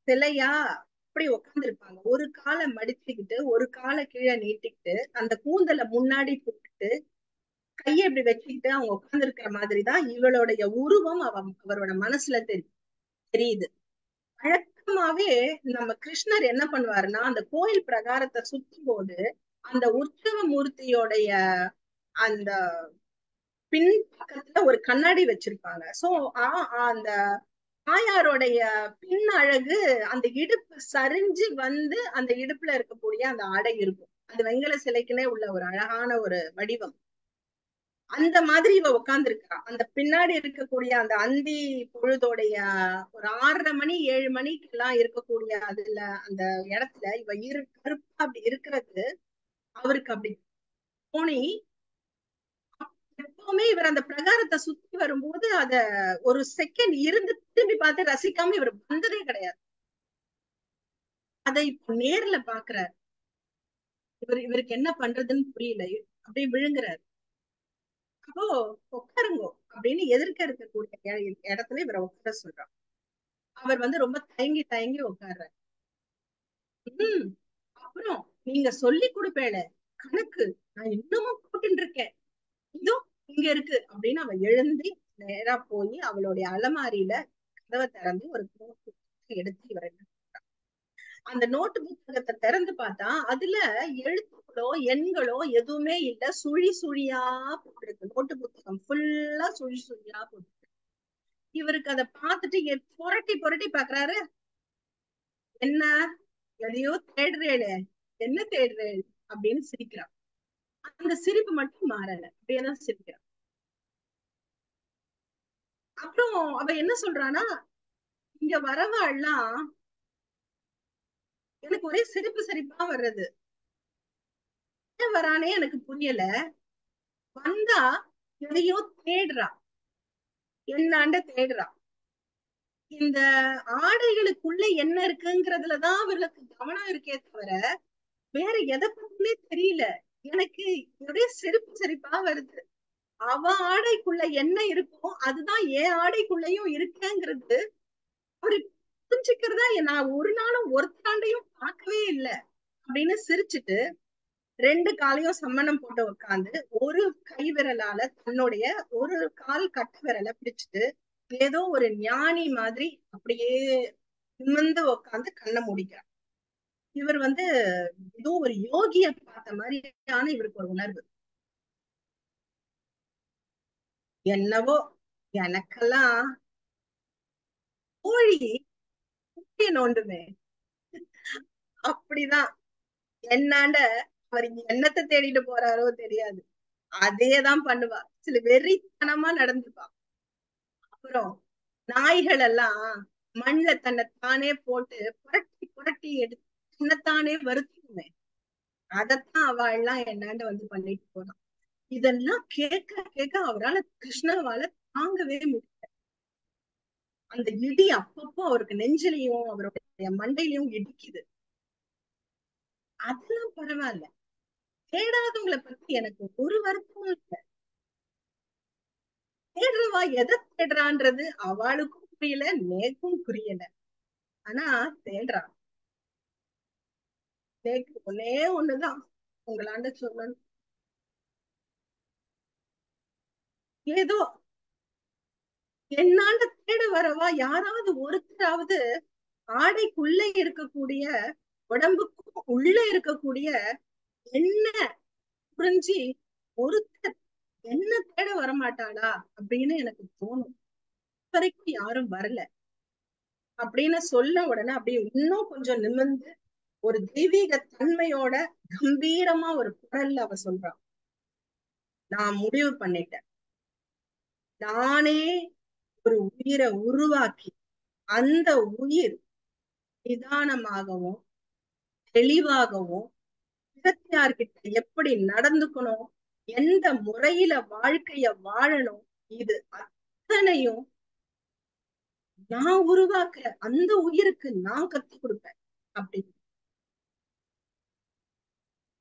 சிலையா அப்படி உட்கார்ந்து இருப்பாங்க. ஒரு காலை மடிச்சுக்கிட்டு ஒரு காலை கீழே நீட்டிக்கிட்டு அந்த கூந்தலை முன்னாடி போட்டுட்டு கையை இப்படி வச்சுக்கிட்டு அவங்க உட்கார்ந்து இருக்கிற மாதிரிதான் இவளுடைய உருவம் அவரோட மனசுல தெரியுது. வழக்கமாவே நம்ம கிருஷ்ணர் என்ன பண்ணுவாருன்னா, அந்த கோயில் பிரகாரத்தை சுத்தும் போது அந்த உற்சவ மூர்த்தியோடைய அந்த பின் பக்கத்துல ஒரு கண்ணாடி வச்சிருப்பாங்க. சோ அந்த தாயாருடைய பின் அழகு அந்த இடுப்பு சரிஞ்சு வந்து அந்த இடுப்புல இருக்கக்கூடிய அந்த ஆடை இருக்கும். அது வெங்கல சிலைக்குன்னே உள்ள ஒரு அழகான ஒரு வடிவம். அந்த மாதிரி இவ உட்கார்ந்துருக்கா. அந்த பின்னாடி இருக்கக்கூடிய அந்த அந்தி பொழுதோடைய ஒரு 6:30 7 மணிக்கு எல்லாம் இருக்கக்கூடிய அதுல அந்த இடத்துல இவ கருப்பா அப்படி இருக்கிறது அவருக்கு அப்படி தோணி, எப்பவுமே இவர் அந்த பிரகாரத்தை சுத்தி வரும்போது அத ஒரு செகண்ட் இருந்து திரும்பி பார்த்து ரசிக்காம இவர் வந்ததே கிடையாது. அதை இப்ப நேர்ல பாக்குறாரு. இவருக்கு என்ன பண்றதுன்னு புரியல. அப்படியே விழுங்குறாரு. அப்போ உட்காருங்கோ அப்படின்னு எதிர்க்க இருக்கக்கூடிய இடத்துல இவரை உட்கார சொல்றான். அவர் வந்து ரொம்ப தயங்கி தயங்கி உட்கார்றாரு. அப்புறம் நீங்க சொல்லி கொடுப்பேல கணக்கு நான் இன்னமும் போட்டுட்டு இருக்கேன், இதோ இங்க இருக்கு அப்படின்னு அவ எழுந்தி நேரா போய் அவளுடைய அலமாரியில கதவை திறந்து ஒரு நோட்டு எடுத்து இவர் என்ன பண்றான். அந்த நோட்டு புத்தகத்தை திறந்து பார்த்தா அதுல எழுத்துக்களோ எண்களோ எதுவுமே இல்ல, சுழி சுழியா போட்டிருக்கு. நோட்டு புத்தகம் ஃபுல்லா சுழி சுழியா போட்டிருக்கு. இவருக்கு அதை பார்த்துட்டு புரட்டி புரட்டி பாக்குறாரு. என்ன எதையோ தேடுறேளே, என்ன தேடுறேன் அப்படின்னு சிரிக்கிறான். அந்த சிரிப்பு மட்டும் மாறல, அப்படியேதான் சிரிக்கிறான். அப்புறம் அவ என்ன சொல்றானா, இங்க வரவாள்லாம் எனக்கு ஒரே சிரிப்பு சிரிப்பா வர்றது, ஏன் வரானே எனக்கு புரியல. வந்தா எதையோ தேடுறா, என்னாண்ட தேடுறா. இந்த ஆடைகளுக்குள்ள என்ன இருக்குங்கிறதுலதான் அவர்களுக்கு கவனம் இருக்கே தவிர வேற எதை பத்தினே தெரியல. எனக்கு ஒரே சிரிப்பு சிரிப்பா வருது. அவ ஆடைக்குள்ள என்ன இருக்கோ அதுதான் என் ஆடைக்குள்ளயும் இருக்கேங்கிறது அவரு புரிஞ்சுக்கிறதா நான் ஒரு நாளும் ஒருத்தாண்டையும் பார்க்கவே இல்லை அப்படின்னு சிரிச்சுட்டு 2 காலையும் சம்மணம் போட்டு உட்காந்து ஒரு கை விரலால தன்னுடைய ஒரு கால் கட்டு விரலை பிடிச்சிட்டு ஏதோ ஒரு ஞானி மாதிரி அப்படியே நிமிர்ந்து உட்காந்து கண்ணை முடிக்கிறார். இவர் வந்து ஏதோ ஒரு யோகிய பார்த்த மாதிரியான இவருக்கு ஒரு உணர்வு. என்னவோ எனக்கெல்லாம் கோழி குட்டியை நோண்டுமே, அப்படிதான் என்னாண்ட அவர் எண்ணத்தை தேடிட்டு போறாரோ தெரியாது, அதேதான் பண்ணுவா. சில வெறித்தனமா நடந்துப்பா. அப்புறம் நாய்கள் எல்லாம் மண்ல தன்னை தானே போட்டு புரட்டி புரட்டி எடுத்து தன்னைத்தானே வருத்துக்குமே, அதத்தான் அவ எல்லாம் என்னாண்ட வந்து பண்ணிட்டு போறான். இதெல்லாம் கேட்க கேட்க அவரால் கிருஷ்ணாவால தாங்கவே முடியல. அந்த இடி அப்பப்போ அவருக்கு நெஞ்சிலையும் அவருடைய மண்டையிலையும் இடிக்குது. அதெல்லாம் பரவாயில்ல, தேடாதவங்களை பத்தி எனக்கு ஒரு வருத்தமும் இல்லை. தேடுறவா எதை தேடுறான்றது அவளுக்கும் புரியல, நேக்கும் புரியல. ஆனா தேடுறா. நேக்கு ஒன்னே ஒண்ணுதான் உங்களாண்ட சொல்லணும். ஏதோ என்னாண்ட தேட வரவா யாராவது ஒருத்தராவது ஆடைக்குள்ள இருக்கக்கூடிய உடம்புக்கும் உள்ள இருக்கக்கூடிய என்ன புரிஞ்சு ஒருத்தர் என்ன தேட வரமாட்டாளா அப்படின்னு எனக்கு தோணும். வரைக்கும் யாரும் வரல அப்படின்னு சொல்ல உடனே அப்படியே இன்னும் கொஞ்சம் நிமிர்ந்து ஒரு தெய்வீக தன்மையோட கம்பீரமா ஒரு குரல்ல அவ சொல்றான், நான் முடிவு பண்ணிட்டேன். நானே ஒரு உயிரை உருவாக்கி அந்த உயிர் நிதானமாகவும் தெளிவாகவும் பிரத்தியார்கிட்ட எப்படி நடந்துக்கணும், எந்த முறையில வாழ்க்கைய வாழணும், இது அத்தனையும் நான் உருவாக்குற அந்த உயிருக்கு நான் கத்து கொடுப்பேன் அப்படின்னு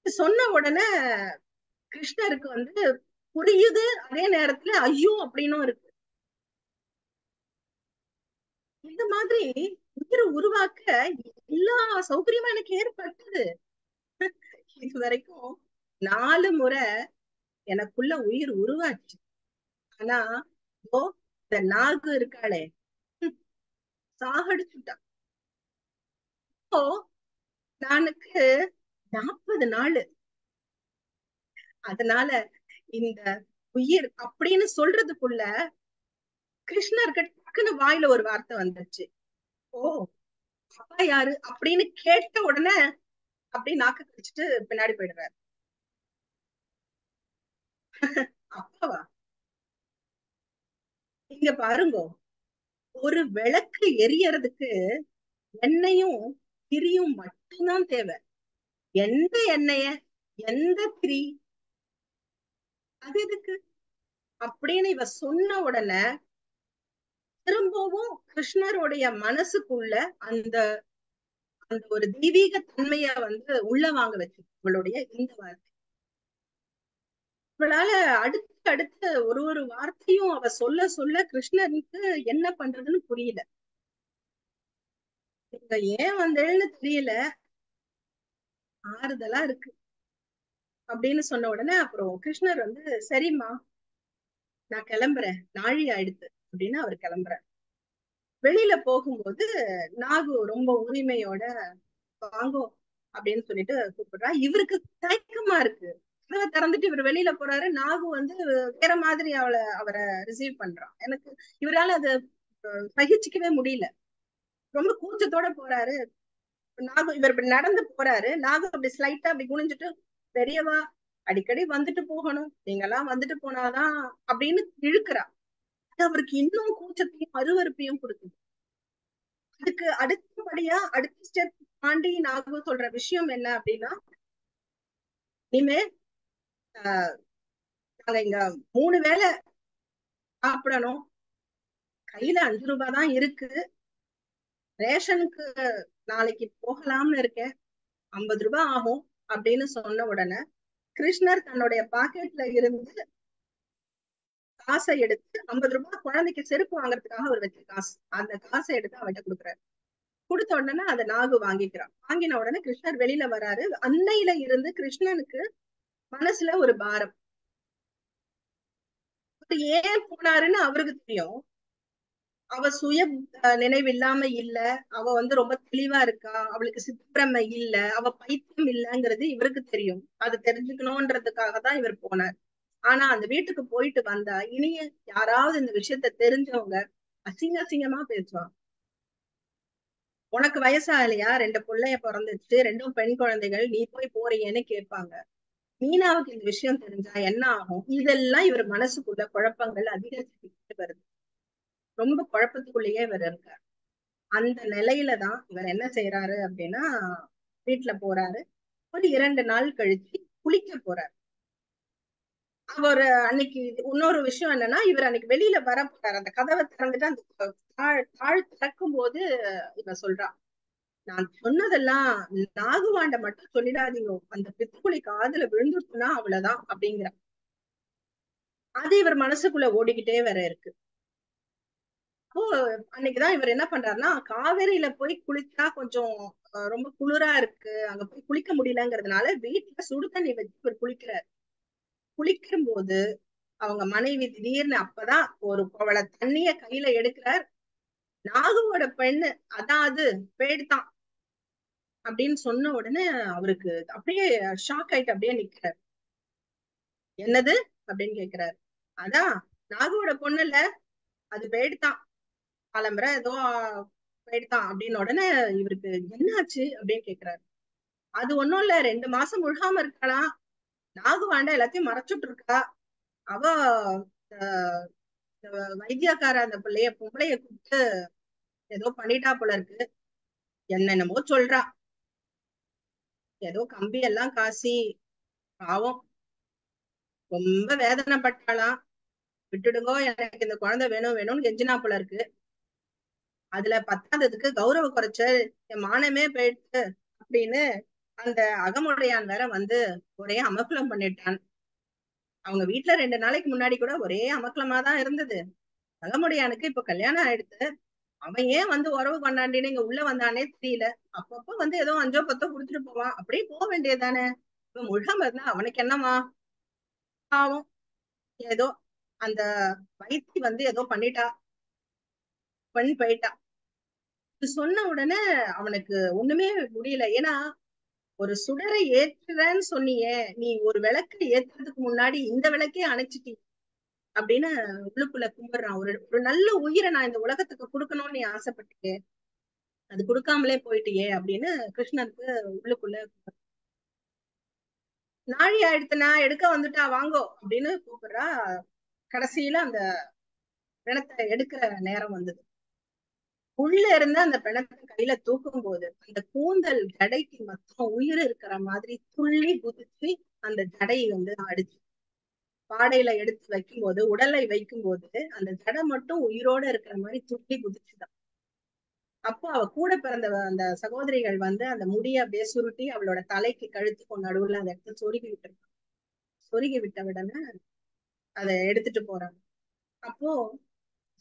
சொன்ன உடனே கிருஷ்ணருக்கு வந்து புரியுது, அதே நேரத்துல ஐயோ அப்படின்னும் இருக்கு. இந்த மாதிரி உயிர் உருவாக்க எல்லா சௌகரியமா எனக்கு ஏற்பட்டது. இது வரைக்கும் 4 முறை எனக்குள்ள உயிர் உருவாச்சு. ஆனா இந்த நாகு இருக்காளே சாகடிச்சுட்டான். இப்போ நானுக்கு 40 நாள். அதனால இந்த உயிர் அப்படின்னு சொல்றதுக்குள்ள கிருஷ்ணருக்கு டக்குன்னு வாயில ஒரு வார்த்தை வந்துச்சு. ஓ, அப்பா யாரு அப்படின்னு கேட்ட உடனே அப்படியே நாக்கு கடிச்சிட்டு பின்னாடி போயிடுறாரு. அப்பாவா? இங்க பாருங்க, ஒரு விளக்கு எரியறதுக்கு எண்ணெயும் திரியும் மட்டும்தான் தேவை. எந்த எண்ணெய, எந்த திரி, அது எதுக்கு அப்படின்னு இவ சொன்ன உடனே திரும்பவும் கிருஷ்ணருடைய மனசுக்குள்ள அந்த அந்த ஒரு தெய்வீக தன்மைய உள்ள வாங்க வச்சு இவளுடைய இந்த வார்த்தை. இவளால அடுத்து அடுத்து ஒரு ஒரு வார்த்தையும் அவ சொல்ல சொல்ல கிருஷ்ணருக்கு என்ன பண்றதுன்னு புரியல. இவங்க ஏன் வந்தேன்னு தெரியல, ஆறுதலா இருக்கு அப்படின்னு சொன்ன உடனே அப்புறம் கிருஷ்ணர் சரிம்மா நான் கிளம்புறேன், நாழி ஆயிடுத்து அப்படின்னு அவர் கிளம்புறார். வெளியில போகும்போது நாகு ரொம்ப உரிமையோட வாங்கோ அப்படின்னு சொல்லிட்டு கூப்பிடுறா. இவருக்கு தயக்கமா இருக்கு. கதவை திறந்துட்டு இவர் வெளியில போறாரு. நாகு வேற மாதிரி அவரை ரிசீவ் பண்றான். எனக்கு இவரால அதை சகிச்சுக்கவே முடியல. ரொம்ப கூச்சத்தோட போறாரு. இவர் இப்படி நடந்து போறாரு. நாகு அப்படி ஸ்லைட்டா அப்படி குனிஞ்சிட்டு, பெரியவா அடிக்கடி வந்துட்டு போகணும், நீங்கெல்லாம் வந்துட்டு போனாதான் அப்படின்னு இழுக்கிறா. அது அவருக்கு இன்னும் கூச்சத்தையும் அருவருப்பையும் கொடுக்குது. அதுக்கு அடுத்தபடியா அடுத்த ஸ்டெப் தாண்டி நாகு சொல்ற விஷயம் என்ன அப்படின்னா, இனிமே நாங்க இங்க 3 வேளை சாப்பிடணும், கையில 5 ரூபாய் தான் இருக்கு, ரேஷனுக்கு நாளைக்கு போகலாம்னு இருக்கேன், 50 ரூபாய் ஆகும் அப்படின்னு சொன்ன உடனே கிருஷ்ணர் தன்னுடைய பாக்கெட்ல இருந்து காசை எடுத்து 50 ரூபாய் குழந்தைக்கு செருப்பு வாங்குறதுக்காக அவர் வச்ச காசு, அந்த காசை எடுத்து அவன்கிட்ட கொடுக்குறாரு. கொடுத்த உடனே அதை நாகு வாங்கிக்கிறான். வாங்கின உடனே கிருஷ்ணர் வெளியில வராரு. அன்னையில இருந்து கிருஷ்ணனுக்கு மனசுல ஒரு பாரம். ஏன் போனாருன்னு அவருக்கு தெரியும். அவ சுய நினைவு இல்லாம இல்ல, அவ ரொம்ப தெளிவா இருக்கா, அவளுக்கு சித்தப்பிரமை இல்ல, அவ பைத்தியம் இல்லைங்கிறது இவருக்கு தெரியும். அது தெரிஞ்சுக்கணும்ன்றதுக்காக தான் இவர் போனார். ஆனா அந்த வீட்டுக்கு போயிட்டு வந்தா இனிய யாராவது இந்த விஷயத்த தெரிஞ்சவங்க அசிங்க அசிங்கமா பேசுவாங்க. உனக்கு வயசாகலையா, 2 பிள்ளைய பிறந்துச்சு, 2ம் பெண் குழந்தைகள், நீ போய் போறியேன்னு கேட்பாங்க. மீனாவுக்கு இந்த விஷயம் தெரிஞ்சா என்ன ஆகும்? இதெல்லாம் இவர் மனசுக்குள்ள குழப்பங்கள் அதிகரிச்சுக்கிட்டு வருது. ரொம்ப குழப்பத்துக்குள்ளேயே இவர் இருக்கார். அந்த நிலையில தான் இவர் என்ன செய்யறாரு அப்படின்னா, வீட்டுல போறாரு. ஒரு 2 நாள் கழிச்சு குளிக்க போறாரு. அவர் அன்னைக்கு இன்னொரு விஷயம் என்னன்னா, இவர் அன்னைக்கு வெளியில வர போறாரு. அந்த கதவை திறந்துட்டு அந்த தாழ் திறக்கும் போது இவ சொல்றா, நான் சொன்னதெல்லாம் நாகுவாண்ட மட்டும் சொல்லிடாதீங்க, அந்த பித்துக்குழி காதுல விழுந்துருச்சுன்னா அவ்வளவுதான் அப்படிங்கிற. அது இவர் மனசுக்குள்ள ஓடிக்கிட்டே வேற இருக்கு. அப்போ அன்னைக்குதான் இவர் என்ன பண்றாருன்னா, காவேரியில போய் குளிச்சா கொஞ்சம் ரொம்ப குளிரா இருக்கு, அங்க போய் குளிக்க முடியலங்கிறதுனால வீட்டுல சுடு தண்ணி வச்சு இவர் குளிக்கிறார். குளிக்கும் போது அவங்க மனைவி திடீர்னு அப்பதான் ஒரு குவளை தண்ணிய கையில எடுக்கிறார். நாகுவோட பெண்ணு அதான் அது பேடுதான் அப்படின்னு சொன்ன உடனே அவருக்கு அப்படியே ஷாக் ஆயிட்டு அப்படியே நிக்கிறார். என்னது அப்படின்னு கேக்குறாரு. அதான் நாகுவோட பொண்ணு இல்ல, அது பேடுதான், கிளம்புற ஏதோ போயிடுதான் அப்படின்னு உடனே இவருக்கு என்னாச்சு அப்படின்னு கேக்குறாரு. அது ஒண்ணும் இல்ல, 2 மாசம் முழுகாம இருக்கலாம், நாகுவாண்ட எல்லாத்தையும் மறைச்சுட்டு இருக்கா, அவ வைத்தியக்கார அந்த பொம்பளைய கூப்பிட்டு ஏதோ பண்ணிட்டா போல இருக்கு, என்னென்னமோ சொல்றா, ஏதோ கம்பி எல்லாம் காசி, பாவம் ரொம்ப வேதனைப்பட்டாளாம், விட்டுடுங்கோ எனக்கு இந்த குழந்தை வேணும் வேணும்னு கெஞ்சினா போல இருக்கு, அதுல பத்தாததுக்கு கௌரவ குறைச்சல், என் மானமே போயிடுச்சு அப்படின்னு அந்த அகமுடையான் வேற ஒரே அமக்கலம் பண்ணிட்டான். அவங்க வீட்டுல 2 நாளைக்கு முன்னாடி கூட ஒரே அமக்கலமாதான் இருந்தது. அகமுடையானுக்கு இப்ப கல்யாணம் ஆயிடுத்து, அவன் ஏன் உறவு கொண்டாண்டின்னு இங்க உள்ள வந்தானே தெரியல. அப்பப்ப ஏதோ 5ஓ 10ஓ குடுத்துட்டு போவான், அப்படியே போக வேண்டியதுதானே, இப்ப முழுகாம இருந்தா அவனுக்கு என்னமா பாவம், ஏதோ அந்த வைத்தி ஏதோ பண்ணிட்டா, பெண் போயிட்டா. சொன்ன உடனே அவனுக்கு ஒண்ணுமே முடியல. ஏன்னா ஒரு சுடரை ஏற்றுறேன்னு சொன்னியே, நீ ஒரு விளக்கு ஏத்துறதுக்கு முன்னாடி இந்த விளக்கே அணைச்சிட்டி, அப்படின்னு உள்ளுக்குள்ள கும்பிடுறான். ஒரு ஒரு நல்ல உயிரை நான் இந்த உலகத்துக்கு கொடுக்கணும்னு நீ ஆசைப்பட்டியே, அது கொடுக்காமலே போயிட்டியே அப்படின்னு கிருஷ்ணனுக்கு உள்ளுக்குள்ள நாழி ஆயிடுத்துனா எடுக்க வந்துட்டா வாங்கோ அப்படின்னு கூப்பிடுறா. கடைசியில அந்த பிணத்தை எடுக்கிற நேரம் வந்தது. உள்ள இருந்து அந்த பிணத்தை கையில தூக்கும் போது அந்த கூந்தல் ஜடைக்கு மொத்தம் உயிர் இருக்கிற மாதிரி துள்ளி குதிச்சு அந்த ஜடை அடிச்சு பாடையில எடுத்து வைக்கும் போது, உடலை வைக்கும் போது அந்த ஜடை மட்டும் உயிரோட இருக்கிற மாதிரி துள்ளி குதிச்சுதான். அப்போ அவ கூட பிறந்த அந்த சகோதரிகள் அந்த முடியை அப்படியே சுருட்டி அவளோட தலைக்கு கழுத்துக்கும் நடுவுல அந்த இடத்துல சொருகி விட்டுருக்காங்க. சொருகி விட்ட உடனே அதை எடுத்துட்டு போறாங்க. அப்போ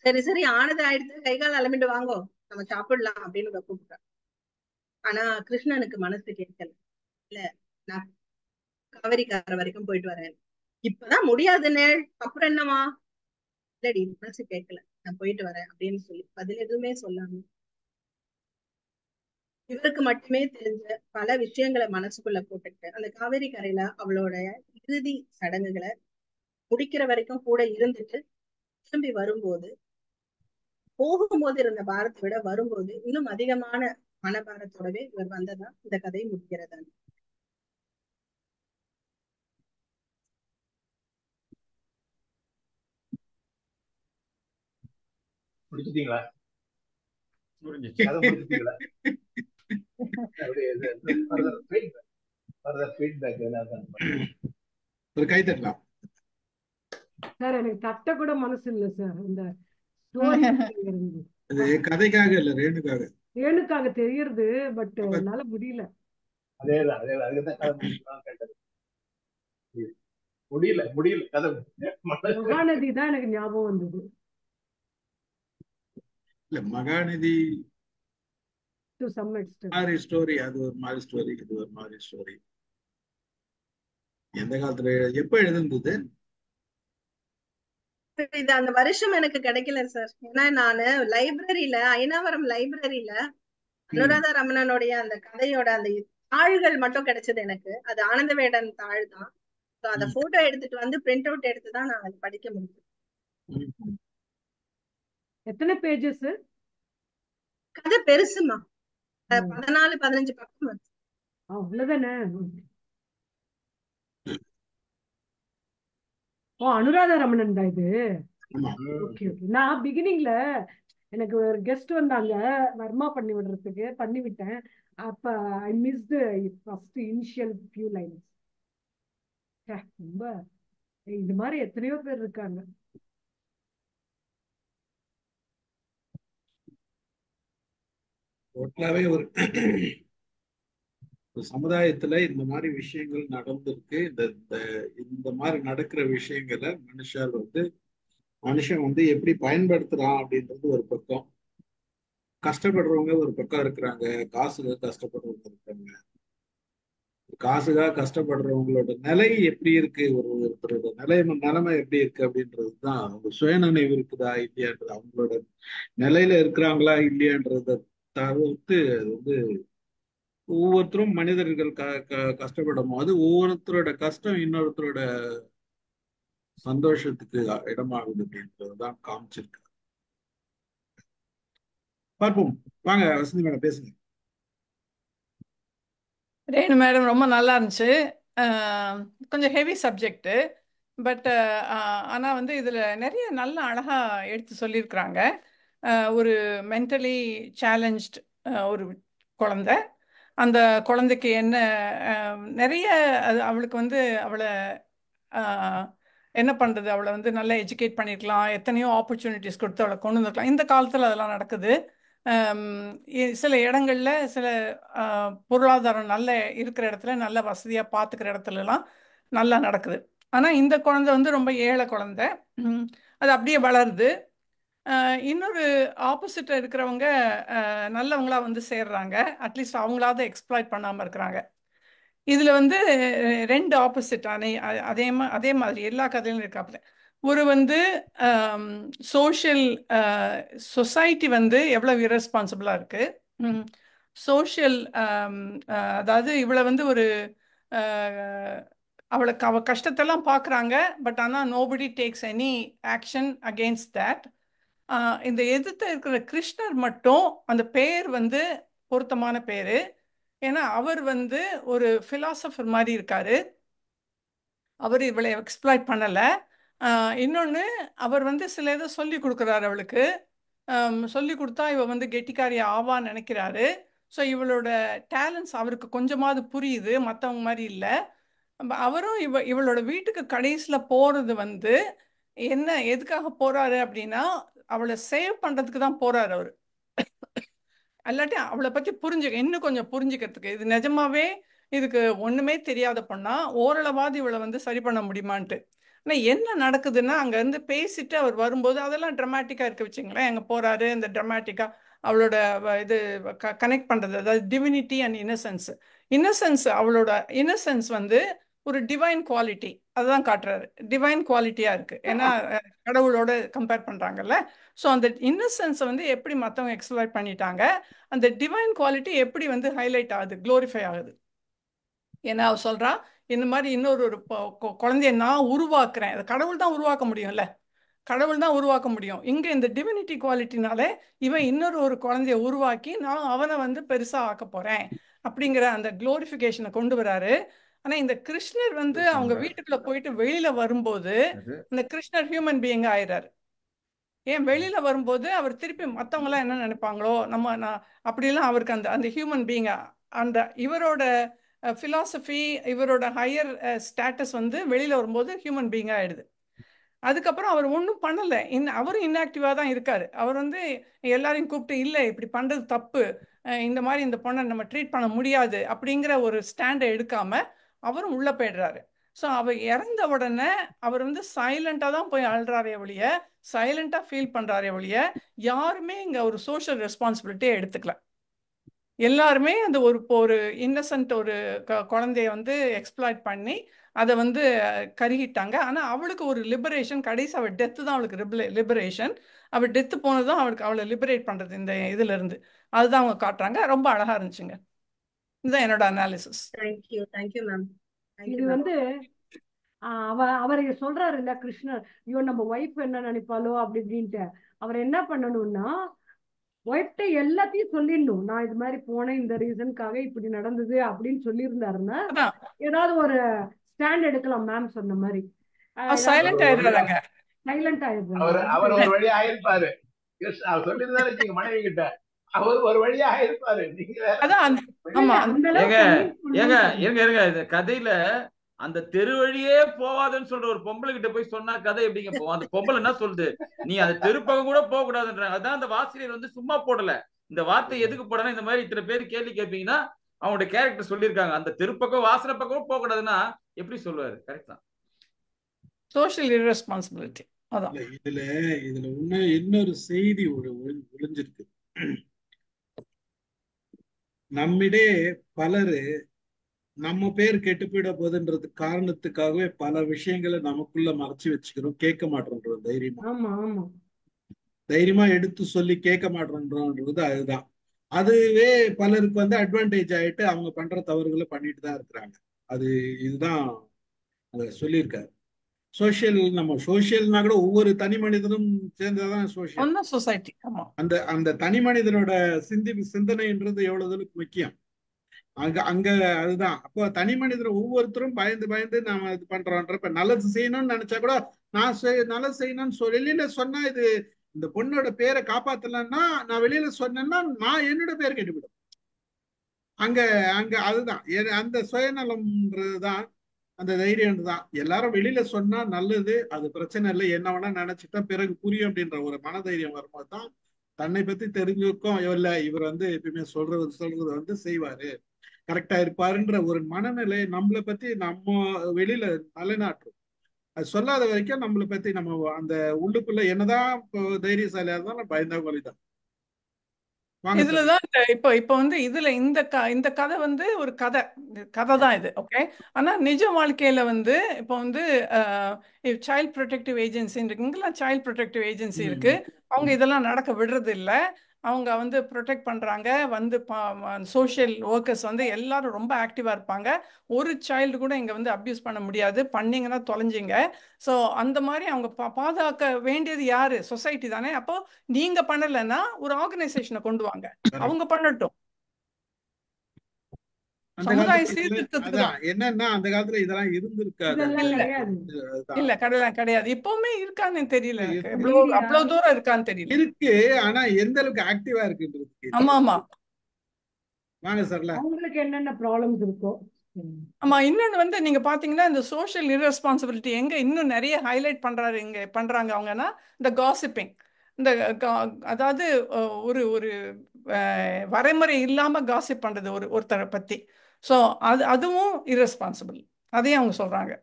சரி சரி ஆனது ஆயிடுத்து, கை கால் அலம்பிட்டு வாங்கோ நம்ம சாப்பிடலாம் அப்படின்னு கூப்பிட்டாங்க. ஆனா கிருஷ்ணனுக்கு மனசு கேட்கல. இல்ல, நான் காவிரிக்கார வரைக்கும் போயிட்டு வரேன், இப்பதான் முடியாதுன்னு, அப்புறம் என்னவா, இல்லடி மனசு கேட்கல, நான் போயிட்டு வரேன் அப்படின்னு சொல்லி பதில் எதுவுமே சொல்லாம இவருக்கு மட்டுமே தெரிஞ்ச பல விஷயங்களை மனசுக்குள்ள போட்டுட்டு அந்த காவேரி கரையில அவளோட இறுதி சடங்குகளை முடிக்கிற வரைக்கும் கூட இருந்துட்டு திரும்பி வரும்போது, போகும்போது இருந்த பாரத்தை விட வரும்போது இன்னும் அதிகமான மனபாரத்தோடவே இவர் வந்ததா இந்த கதை முடிக்கிறதா. முடிச்சிட்டீங்களா? முடிஞ்சிச்சு. கதை முடிச்சிட்டீங்களா? அப்படியே further feedback ஏதாவது ஒரு கை தட்டலாம். சார் எனக்கு தட்ட கூட மனசு இல்ல சார். இந்த ஸ்டோரி அது கதைக்காக இல்ல, ரேணுக்காக. ரேணுக்காக தெரியறது, பட் என்னால முடியல. அதேதான் அதுக்குதான் கதை முடிக்கலாம் கேட்டது. முடியல கதை. மகாநதி தான் எனக்கு ஞாபகம் வந்தது. இல்ல, மகாநதி டு சம் எக்ஸ்டென்ட் மாதிரி ஸ்டோரி, அது ஒரு மாதிரி ஸ்டோரி, இது ஒரு மாதிரி ஸ்டோரி. எந்த காலத்துல எப்ப எழுதுனது இது? அந்த வருஷம் எனக்கு கிடைக்கல சார். ஏன்னா நானு லைப்ரரியில, அயனாவரம் லைப்ரரியில அனுராதா ரமணனுடைய அந்த கதையோட அந்த தாள்கள் மட்டும் கிடைச்சது எனக்கு. அது ஆனந்த வேடன் தாள் தான். அத போட்டோ எடுத்துட்டு வந்து பிரிண்ட் அவுட் எடுத்துதான் நான் அதை படிக்க முடியும். எத்தனை பேஜஸ்? கதை பெருசுமா, 14-15 பக்கம். அவ்வளவுதானே? ஓ, அனுராதா ரமணன் தான் இது. Okay okay. நான் பிகினிங்ல எனக்கு ஒரு கெஸ்ட் வந்தாங்க வர்மா பண்ணி விடுறதுக்கு, பண்ணி விட்டேன். அப்ப I missed first initial few lines. ரொம்ப இந்த மாதிரி எத்தனையோ பேர் இருக்காங்க. டோட்டலாவே ஒரு சமுதாயத்துல இந்த மாதிரி விஷயங்கள் நடந்திருக்கு. இந்த மாதிரி நடக்கிற விஷயங்களை மனுஷன் எப்படி பயன்படுத்துறான் அப்படின்றது ஒரு பக்கம், கஷ்டப்படுறவங்க ஒரு பக்கம் இருக்கிறாங்க, காசுக்காக கஷ்டப்படுறவங்க இருக்காங்க. காசுக்காக கஷ்டப்படுறவங்களோட நிலை எப்படி இருக்கு, ஒருத்தரோட நிலைமை எப்படி இருக்கு அப்படின்றதுதான். அவங்க சுயநினைவு இருக்குதா இல்லையான்றது, அவங்களோட நிலையில இருக்கிறாங்களா இல்லையான்றத தவிர்த்து, அது ஒவ்வொருத்தரும் மனிதர்கள் கஷ்டப்படும் போது ஒவ்வொருத்தரோட கஷ்டம் இன்னொருத்தரோட சந்தோஷத்துக்கு இடமாகுது அப்படின்றதுதான் காமிச்சிருக்கு. பார்ப்போம். வாங்க வசந்தி மேடம் பேசுங்க. ரேணு மேடம் ரொம்ப நல்லா இருந்துச்சு. கொஞ்சம் ஹெவி சப்ஜெக்டு, பட் ஆனால் இதில் நிறைய நல்ல அழகாக எடுத்து சொல்லியிருக்கிறாங்க. ஒரு மென்டலி சேலஞ்ச்டு ஒரு குழந்தை, அந்த குழந்தைக்கு என்ன நிறைய அவளுக்கு அவளை என்ன பண்ணுறது, அவளை நல்லா எஜுகேட் பண்ணியிருக்கலாம், எத்தனையோ ஆப்பர்ச்சுனிட்டிஸ் கொடுத்து அவளை கொண்டு வந்துருக்கலாம். இந்த காலத்தில் அதெல்லாம் நடக்குது. சில இடங்கள்ல சில பொருளாதாரம் நல்ல இருக்கிற இடத்துல, நல்ல வசதியாக பார்த்துக்கிற இடத்துலலாம் நல்லா நடக்குது. ஆனால் இந்த குழந்தை ரொம்ப ஏழை குழந்தை, அது அப்படியே வளருது. இன்னொரு ஆப்போசிட்டில் இருக்கிறவங்க நல்லவங்களா சேர்றாங்க, அட்லீஸ்ட் அவங்களாவது எக்ஸ்ப்ளாய்ட் பண்ணாமல் இருக்கிறாங்க. இதில் ரெண்டு ஆப்போசிட் அதே மாதிரி எல்லா கதையிலும் இருக்காப்புல. ஒரு சோஷியல் சொசைட்டி எவ்வளோ இரஸ்பான்சிபிளாக இருக்குது, சோஷியல் அதாவது இவ்வளோ ஒரு அவ கஷ்டத்தெல்லாம் பார்க்குறாங்க. பட் ஆனால் nobody takes any action against that. இந்த எதிர்த்து இருக்கிற கிருஷ்ணர் மட்டும் அந்த பேர் வந்து பொருத்தமான பேர். ஏன்னா அவர் வந்து ஒரு ஃபிலாசபர் மாதிரி இருக்காரு. அவர் இவளை எக்ஸ்ப்ளாய்ட் பண்ணலை. இன்னொன்று, அவர் வந்து சில இதை சொல்லி கொடுக்குறாரு அவளுக்கு. சொல்லி கொடுத்தா இவ வந்து கெட்டிக்காரி ஆவான்னு நினைக்கிறாரு. ஸோ இவளோட டேலண்ட்ஸ் அவருக்கு கொஞ்சமாவது புரியுது, மற்றவங்க மாதிரி இல்லை. அவரும் இவளோட வீட்டுக்கு கடைசியில் போகிறது வந்து என்ன எதுக்காக போகிறாரு அப்படின்னா, அவளை சேவ் பண்ணுறதுக்கு தான் போகிறாரு அவர். அல்லாட்டி அவளை பற்றி இன்னும் கொஞ்சம் புரிஞ்சுக்கிறதுக்கு. இது நிஜமாவே இதுக்கு ஒன்றுமே தெரியாத பொண்ணா, ஓரளவாவது இவளை வந்து சரி பண்ண முடியுமான்ட்டு. ஆனால் என்ன நடக்குதுன்னா, அங்கேருந்து பேசிட்டு அவர் வரும்போது அதெல்லாம் ட்ராமாட்டிக்காக இருக்க வச்சுங்களேன். அங்கே போகிறாரு, இந்த ட்ராமாட்டிக்காக அவளோட இது கனெக்ட் பண்ணுறது, அதாவது டிவினிட்டி அண்ட் இன்னசென்ஸ் அவளோட இன்னசென்ஸ் வந்து ஒரு டிவைன் குவாலிட்டி, அதுதான் காட்டுறாரு. டிவைன் குவாலிட்டியாக இருக்குது. ஏன்னா கடவுளோட கம்பேர் பண்ணுறாங்கல்ல. ஸோ அந்த இன்னசென்ஸை வந்து எப்படி மற்றவங்க எக்ஸ்ப்ளாய்ட் பண்ணிட்டாங்க, அந்த டிவைன் குவாலிட்டி எப்படி வந்து ஹைலைட் ஆகுது, க்ளோரிஃபை ஆகுது. ஏன்னா அவ சொல்கிறா, இந்த மாதிரி இன்னொரு குழந்தைய நான் உருவாக்குறேன். அதை கடவுள் தான் உருவாக்க முடியும்ல, கடவுள் தான் உருவாக்க முடியும். இங்கே இந்த டிவினிட்டி குவாலிட்டினாலே இவன் இன்னொரு குழந்தைய உருவாக்கி நான் அவனை வந்து பெருசாக ஆக்க போகிறேன் அப்படிங்கிற அந்த க்ளோரிஃபிகேஷனை கொண்டு வராரு. ஆனால் இந்த கிருஷ்ணர் வந்து அவங்க வீட்டுக்குள்ளே போயிட்டு வெளியில் வரும்போது அந்த கிருஷ்ணர் ஹியூமன் பீயிங் ஆயிடுறாரு. ஏன் வெளியில் வரும்போது அவர் திருப்பி மற்றவங்களாம் என்ன நினைப்பாங்களோ, நான் அப்படிலாம் அவருக்கு அந்த அந்த ஹியூமன் பீயிங்கா அந்த இவரோட ஃபிலாசபி, இவரோட ஹையர் ஸ்டேட்டஸ் வந்து வெளியில் வரும்போது ஹியூமன் பீயிங்காக ஆயிடுது. அதுக்கப்புறம் அவர் ஒன்றும் பண்ணலை. அவரும் இன்ஆக்டிவாக தான் இருக்கார். அவர் வந்து எல்லாரையும் கூப்பிட்டு இல்லை இப்படி பண்ணுறது தப்பு, இந்த மாதிரி இந்த பொண்ணை நம்ம ட்ரீட் பண்ண முடியாது அப்படிங்கிற ஒரு ஸ்டாண்டை எடுக்காமல் அவரும் உள்ளே போயிடுறாரு. ஸோ அவர் இறந்த உடனே அவர் வந்து சைலண்ட்டாக தான் போய் அழுறாரே ஒழிய, சைலண்ட்டாக ஃபீல் பண்ணுறாரே ஒழிய, யாருமே இங்கே ஒரு சோஷியல் ரெஸ்பான்சிபிலிட்டியை எடுத்துக்கல. எல்லாருமே அந்த ஒரு இன்னசென்ட் ஒரு குழந்தைய வந்து எக்ஸ்ப்ளாய்ட் பண்ணி அதை வந்து கருகிட்டாங்க. ஆனால் அவளுக்கு ஒரு லிபரேஷன், கடைசி அவள் டெத்து தான் அவளுக்கு லிபரேஷன். அவள் டெத்து போனது தான் அவளை லிபரேட் பண்ணுறது இந்த இதுலேருந்து. அதுதான் அவங்க காட்டுறாங்க. ரொம்ப அழகாக இருந்துச்சுங்க. இதுதான் என்னோட அனாலிசிஸ். Thank you ma'am. இது வந்து அவர் சொல்றாரு இல்ல கிருஷ்ணர், ஐயோ நம்ம ஒய்ஃப் என்ன நினைப்பாலோ அப்படி இப்படின்ட்டு. அவர் என்ன பண்ணணும்னா, ஒய்ஃப்ட எல்லாத்தையும் சொல்லிடணும். நான் இது மாதிரி போனேன், இந்த ரீசனுக்காக இப்படி நடந்தது அப்படின்னு சொல்லியிருந்தாருன்னா ஏதாவது ஒரு ஸ்டாண்ட் எடுக்கலாம். மேம் சொன்ன மாதிரி சைலண்ட் ஆயிடுறாங்க. சைலண்ட் அவர் ஒரு வழியா ஆயிருப்பாரு. அவர் சொல்லியிருந்தாரு வச்சுங்க மனைவி கிட்ட, அவர் ஒரு வழியா ஆயிருப்பாரு. நீங்க கதையில அந்த தெரு வழியே போவாதுன்னு சொல்ற ஒரு பொம்பளை கிட்ட போய் சொன்னா கதை எப்படிங்க போவோம்? அந்த பொம்பளை என்ன சொல்லுது, நீ அந்த தெருப்பக்கம் கூட போக கூடாதுன்றாங்க. அதான் அந்த வாசகர் வந்து சும்மா போடல. இந்த வார்த்தை எதுக்கு போடணும், இந்த மாதிரி இத்தனை பேர் கேள்வி கேட்பீங்கன்னா அவங்களோட கேரக்டர் சொல்லியிருக்காங்க. அந்த தெருப்பக்கம் வாசனை பக்கம் போக கூடாதுன்னா எப்படி சொல்லுவாரு? கரெக்ட் தான், சோஷியல் இர்ரெஸ்பான்சிபிலிட்டி. அதான் இதுல இன்னொரு செய்தி ஒளிஞ்சிருக்கு. நம்மிடையே பலரு நம்ம பேர் கெட்டு போயிட போகுதுன்றது காரணத்துக்காகவே பல விஷயங்களை நமக்குள்ள மறைச்சு வச்சுக்கிறோம், கேட்க மாட்டோம்ன்றோம். தைரியமா எடுத்து சொல்லி கேட்க மாட்டோம்ன்றது அதுதான். அதுவே பலருக்கு வந்து அட்வான்டேஜ் ஆயிட்டு அவங்க பண்ற தவறுகளை பண்ணிட்டு தான் இருக்கிறாங்க. இதுதான் சொல்லியிருக்காரு. நம்ம சோசியல்னா கூட ஒவ்வொரு தனி மனிதனும் சேர்ந்ததான் சொசைட்டி. அந்த தனி மனிதனோட சிந்தனைன்றது எவ்வளவு முக்கியம். அங்க அதுதான். அப்போ தனி மனிதர் ஒவ்வொருத்தரும் பயந்து நாம இது பண்றோன்ற. இப்ப நல்லது செய்யணும்னு நினைச்சா கூட நான் நல்லது செய்யணும்னு வெளியில சொன்னா இது இந்த பொண்ணோட பேரை காப்பாத்தலன்னா, நான் வெளியில சொன்னேன்னா நான் என்னோட பேர் கெட்டுவிடும். அங்க அதுதான் அந்த சுயநலம்ன்றதுதான், அந்த தைரியம் தான். எல்லாரும் வெளியில சொன்னா நல்லது, அது பிரச்சனை இல்லை, என்ன வேணா நினைச்சிட்டா பிறகு புரியும் அப்படின்ற ஒரு மனதைரியம் வரும்போது தான் தன்னை பத்தி தெரிஞ்சுக்கும். இல்ல இவர் வந்து எப்பயுமே சொல்றது வந்து செய்வாரு, கரெக்டா இருப்பாருன்ற ஒரு மனநிலை நம்மளை பத்தி நம்ம வெளியில நிலைநாட்டுறோம். அது சொல்லாத வரைக்கும் நம்மளை பத்தி நம்ம அந்த உள்ளுக்குள்ள என்னதான் தைரியசாலியா இருந்தாலும் பயந்தாங்கோலி தான். இதுலதான் இப்ப வந்து இதுல இந்த கதை வந்து ஒரு கதை தான் இது. ஓகே. ஆனா நிஜ வாழ்க்கையில வந்து இப்ப வந்து சைல்ட் ப்ரொடெக்டிவ் ஏஜென்சி இருக்கு. இங்கெல்லாம் சைல்ட் ப்ரொடெக்டிவ் ஏஜென்சி இருக்கு. அவங்க இதெல்லாம் நடக்க விடுறது இல்லை. அவங்க வந்து ப்ரொடெக்ட் பண்ணுறாங்க. வந்து சோஷியல் ஒர்க்கர்ஸ் வந்து எல்லாரும் ரொம்ப ஆக்டிவாக இருப்பாங்க. ஒரு சைல்டு கூட இங்கே வந்து அப்யூஸ் பண்ண முடியாது, பண்ணீங்கன்னா தொலைஞ்சிங்க. ஸோ அந்த மாதிரி அவங்க பாதுகாக்க வேண்டியது யாரு? சொசைட்டி தானே. அப்போ நீங்கள் பண்ணலைன்னா ஒரு ஆர்கனைசேஷனை கொண்டு வாங்க, Correct. அவங்க பண்ணட்டும். அந்த சமுதாய காலத்துல சீர்திருத்தத்துக்கு தான். அதான் என்னன்னா அந்த காலத்துல இதெல்லாம் இருந்திருக்காது. இதெல்லாம் இல்ல கிடையாது. அதுதான். இல்ல கடலாம் கிடையாது. இப்பவுமே இருக்கான்னு தெரியல எனக்கு. இருக்கு. எவ்வளவு மீடியா அவ்வளவு தூரம் இருக்கான்னு தெரியல. இருக்கு, ஆனா எந்த அளவுக்கு ஆக்டிவா இருக்குன்றது தெரியல. ஆமா ஆமா வாங்க சார்ல. அவங்களுக்கு என்னென்ன ப்ராப்ளம்ஸ் இருக்கோ. ஆமா. இன்னொன்னு வந்து நீங்க பாத்தீங்கன்னா இந்த சோஷியல் irresponsibility எங்க இன்னும் நிறைய ஹைலைட் பண்றாங்க அவங்கன்னா இந்த காசிப்பிங். இந்த அதாவது ஒரு ஒரு வரைமுறை இல்லாம காசிப் பண்றது ஒருத்தரை பத்தி. ஸோ அதுவும் irresponsible. அதையும் அவங்க சொல்றாங்க.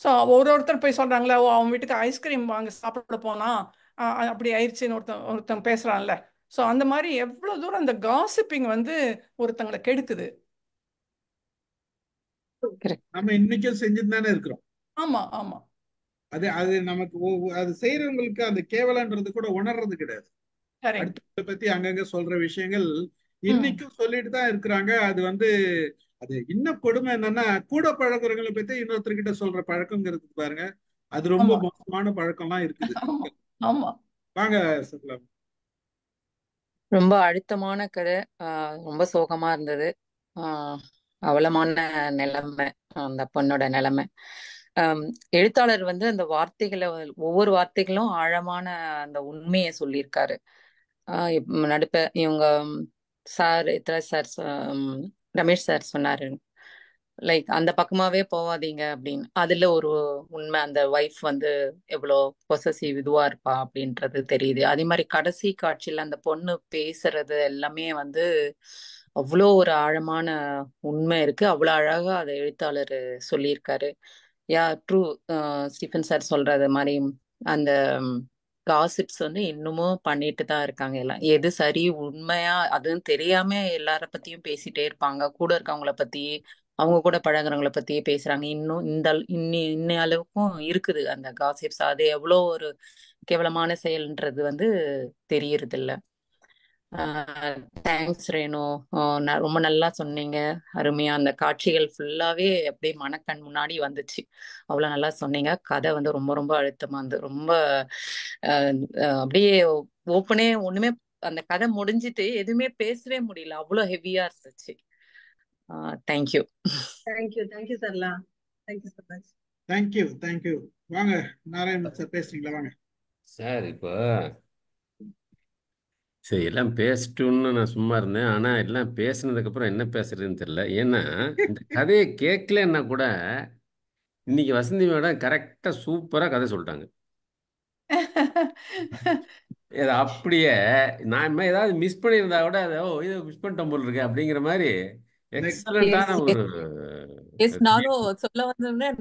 ஸோ ஒருத்தர் போய் சொல்றாங்களே, ஓ அவன் வீட்டுக்கு ஐஸ்கிரீம் வாங்க சாப்பிட போனா அப்படி ஆயிடுச்சுன்னு ஒருத்தன் பேசுறான்ல. ஸோ அந்த மாதிரி எவ்வளவு தூரம் இந்த காசிப்பிங் வந்து ஒருத்தங்களை கெடுக்குது. நம்ம இன்னைக்கும் செஞ்சுட்டு தானே இருக்கிறோம். ஆமா ஆமா அது நமக்கு அது செய்யறவங்களுக்கு அந்த கேவலன்றது கூட உணர்றது கிடையாது. கரெக்ட். அடுத்தவங்களை பத்தி அங்கங்க சொல்ற விஷயங்கள் இன்னைக்கும் சொல்லிட்டு தான் இருக்கிறாங்க. அது வந்து அது இன்னும் கொடுமை என்னன்னா, கூட பழகுறவங்களை பத்தி இன்னொருத்தர்கிட்ட சொல்ற பழக்கங்கிறது பாருங்க, அது ரொம்ப ஆமா மோசமான பழக்கம்லாம் இருக்குது. ஆமா ஆமா வாங்க சர்லா. ரொம்ப அழுத்தமான கதை. ரொம்ப சோகமா இருந்தது. அவலமான நிலைமை அந்த பொண்ணோட நிலைமை. எழுத்தாளர் வந்து அந்த வார்த்தைகளை, ஒவ்வொரு வார்த்தைகளும் ஆழமான அந்த உண்மையை சொல்லியிருக்காரு. நடுப்ப இவங்க சார் சார் ரமேஷ் சார் சொன்னாரு, லைக் அந்த பக்கமாவே போவாதீங்க அப்படின்னு. அதுல ஒரு உண்மை, அந்த ஒய்ஃப் வந்து எவ்வளோ பொசசிவ் இதுவா இருப்பா அப்படின்றது தெரியுது. அதே மாதிரி கடைசி காட்சியில அந்த பொண்ணு பேசுறது எல்லாமே வந்து அவ்வளோ ஒரு ஆழமான உண்மை இருக்கு. அவ்வளோ அழகா அதை எழுத்தாளர் சொல்லியிருக்காரு. யா ட்ரூ. ஸ்டீஃபன் சார் சொல்றது மாதிரி அந்த காசிப்ஸ் வந்து இன்னமும் பண்ணிட்டு தான் இருக்காங்க. எல்லாம் எது சரி உண்மையா அதுன்னு தெரியாம எல்லார பத்தியும் பேசிட்டே இருப்பாங்க. கூட இருக்கவங்கள பத்தி, அவங்க கூட பழகுறவங்கள பத்தியே பேசுறாங்க. இன்னும் இன்ன அளவுக்கும் இருக்குது அந்த காசிப்ஸ். அது எவ்வளோ ஒரு கேவலமான செயல்ன்றது வந்து தெரியறது இல்ல. தேங்க்ஸ் ரேணு. ரொம்ப நல்லா சொன்னீங்க. அருமையா அந்த காட்சிகள் ஃபுல்லாவே அப்படியே மனக்கண் முன்னாடி வந்துச்சு. அவ்வளவு நல்லா சொன்னீங்க. கதை வந்து ரொம்ப ரொம்ப அழுத்தமா இருந்து ரொம்ப அப்படியே ஓப்பனே ஒண்ணுமே, அந்த கதை முடிஞ்சிட்டு எதுவுமே பேசவே முடியல, அவ்வளவு ஹெவியா இருந்துச்சு. Thank you. Thank you Sarla. Thank you so much. Thank you. வாங்க நாராயணன் சார், பேசுறீங்களா? வாங்க சார். இப்போ சரி, எல்லாம் பேசட்டும்னு நான் சும்மா இருந்தேன். ஆனால் எல்லாம் பேசுனதுக்கப்புறம் என்ன பேசுறதுன்னு தெரியல. ஏன்னா இந்த கதையை கேட்கலன்னா கூட இன்னைக்கு வசந்தி மேடம் கரெக்டாக சூப்பராக கதை சொல்லிட்டாங்க. இது அப்படியே நான் ஏதாவது மிஸ் பண்ணியிருந்தா கூட அதை இதை மிஸ் பண்ணிட்டோம் போல் இருக்கு அப்படிங்கிற மாதிரி எக்ஸலண்டான ஒரு நானும் சொல்ல வந்தோம்னா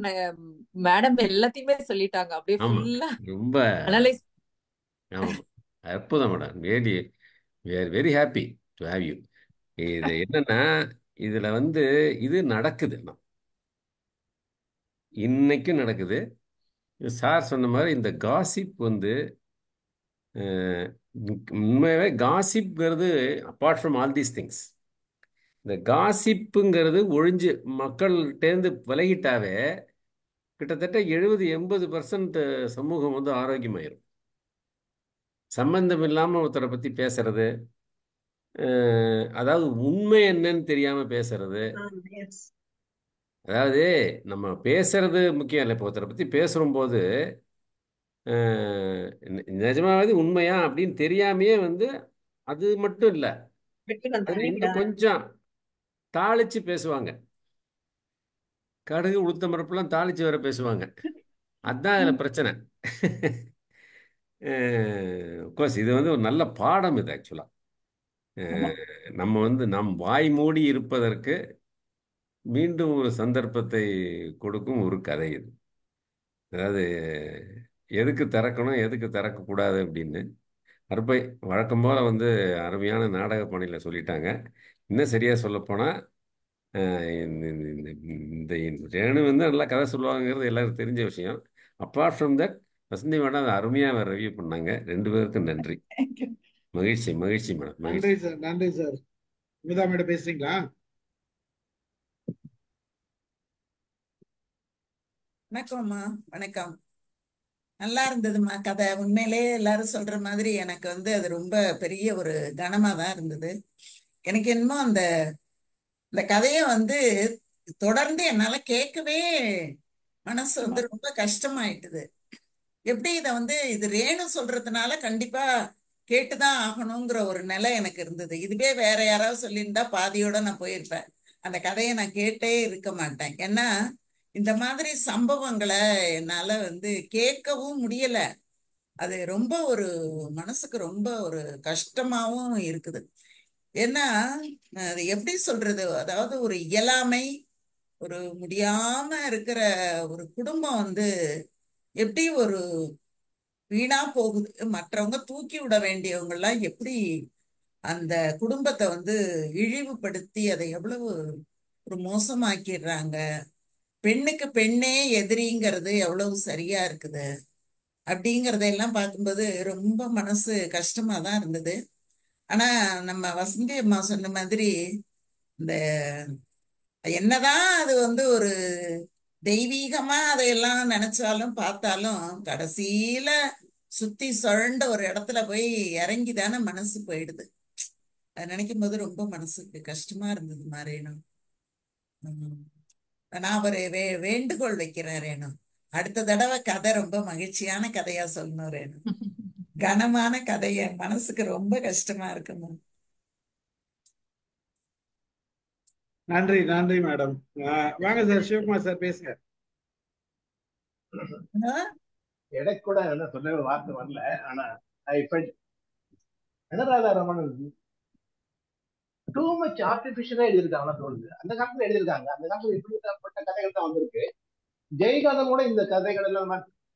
மேடம் எல்லாத்தையுமே சொல்லிட்டாங்க. அப்படியே ஆமாம், ஃபுல்லா ரொம்ப அனலைஸ். ஆமாம், அற்புதம் madam. Very very happy to have you. இது என்னன்னா, இதுல வந்து இது நடக்குது, இன்னைக்கும் நடக்குது. சார் சொன்ன மாதிரி இந்த காசிப் வந்து உண்மையாவே காசிப்ங்கிறது apart from all these things, இந்த காசிப்புங்கிறது ஒழிஞ்சு மக்கள்கிட்டேருந்து விலகிட்டாவே கிட்டத்தட்ட 70-80% சமூகம் வந்து ஆரோக்கியமாயிரும். சம்பந்தம் இல்லாமல் ஒருத்தரை பற்றி பேசுறது, அதாவது உண்மை என்னன்னு தெரியாம பேசுறது. அதாவது நம்ம பேசுறது முக்கியம் இல்லை. இப்போ ஒருத்தரை பற்றி பேசும்போது நிஜமாவது உண்மையா அப்படின்னு தெரியாமையே வந்து அது மட்டும் இல்லை, இன்னும் கொஞ்சம் தாளிச்சு பேசுவாங்க. கடுகு உளுத்தம் பருப்புலாம் தாளிச்சு வேற பேசுவாங்க. அதுதான் அதில் பிரச்சனை. கோர்ஸ் இது வந்து ஒரு நல்ல பாடம். இது ஆக்சுவலாக நம்ம வந்து நம் வாய் மூடி இருப்பதற்கு மீண்டும் ஒரு சந்தர்ப்பத்தை கொடுக்கும் ஒரு கதை இது. அதாவது எதுக்கு திறக்கணும் எதுக்கு திறக்கக்கூடாது அப்படின்னு அற்பை வழக்கம் போல வந்து அருமையான நாடக பணியில் சொல்லிட்டாங்க. இன்னும் சரியாக சொல்லப்போனால் இந்த ரேணு வந்து நல்லா கதை சொல்லுவாங்கிறது எல்லாருக்கும் தெரிஞ்ச விஷயம். Apart from that Vasanthi madam அதை அருமையாக ரிவ்யூ பண்ணாங்க. 2 பேருக்கும் நன்றி. மகிழ்ச்சி மகிழ்ச்சி மேடம், நன்றி மகிழ்ச்சி. சார், நன்றி சார். அமிதா மேடம் பேசுறீங்களா? வணக்கம்மா. வணக்கம். நல்லா இருந்ததுமா கதை. உண்மையிலே எல்லாரும் சொல்ற மாதிரி எனக்கு அது ரொம்ப பெரிய ஒரு கனமா தான் இருந்தது. எனக்கு என்னமோ அந்த இந்த கதையை தொடர்ந்து என்னால கேட்கவே மனசு ரொம்ப கஷ்டமாயிட்டுது. எப்படி இது ரேணு சொல்றதுனால கண்டிப்பா கேட்டுதான் ஆகணுங்கிற ஒரு நிலை எனக்கு இருந்தது. இதுவே வேற யாராவது சொல்லியிருந்தா பாதியோட நான் போயிருப்பேன். அந்த கதையை நான் கேட்டே இருக்க மாட்டேன். ஏன்னா இந்த மாதிரி சம்பவங்களை என்னால கேட்கவும் முடியல. அது ரொம்ப ஒரு மனசுக்கு ரொம்ப ஒரு கஷ்டமாவும் இருக்குது. ஏன்னா அது எப்படி சொல்றது, அதாவது ஒரு இயலாமை, ஒரு முடியாம இருக்கிற ஒரு குடும்பம் எப்படி ஒரு வீணா போகுது. மற்றவங்க தூக்கி விட வேண்டியவங்க எல்லாம் எப்படி அந்த குடும்பத்தை இழிவுபடுத்தி அதை எவ்வளவு ஒரு மோசமாக்கிடுறாங்க. பெண்ணுக்கு பெண்ணே எதிரிங்கிறது எவ்வளவு சரியா இருக்குது அப்படிங்கறதெல்லாம் பார்க்கும்போது ரொம்ப மனசு கஷ்டமா தான் இருந்தது. ஆனா நம்ம வசந்தி அம்மா சொன்ன மாதிரி இந்த என்னதான் அது ஒரு தெய்வீகமா அதையெல்லாம் நினைச்சாலும் பார்த்தாலும் கடைசியில சுத்தி சுழண்ட ஒரு இடத்துல போய் இறங்கி தானே மனசு போயிடுது. அதை நினைக்கும் போது ரொம்ப மனசுக்கு கஷ்டமா இருந்தது ரேணு. நான் ஒரு வேண்டுகோள் வைக்கிறேன் ரேணு, அடுத்த தடவை கதை ரொம்ப மகிழ்ச்சியான கதையா சொல்லணும் ரேணு. கனமான கதைய மனசுக்கு ரொம்ப கஷ்டமா இருக்குமா. நன்றி, நன்றி மேடம். வாங்க சார், சிவகுமார் சார் பேசுங்க. எனக்கு கூட என்ன சொல்ல வார்த்தை வரல. ஆனா அனுராதா ரமணன் டூ மச் ஆர்டிபிஷியலா எழுதியிருக்காங்க தோணுது. அந்த காலத்துல எழுதியிருக்காங்க. அந்த காலத்துல இப்படிப்பட்ட கதைகள் தான் வந்திருக்கு. ஜெயகாந்தன் கூட இந்த கதைகள் எல்லாம்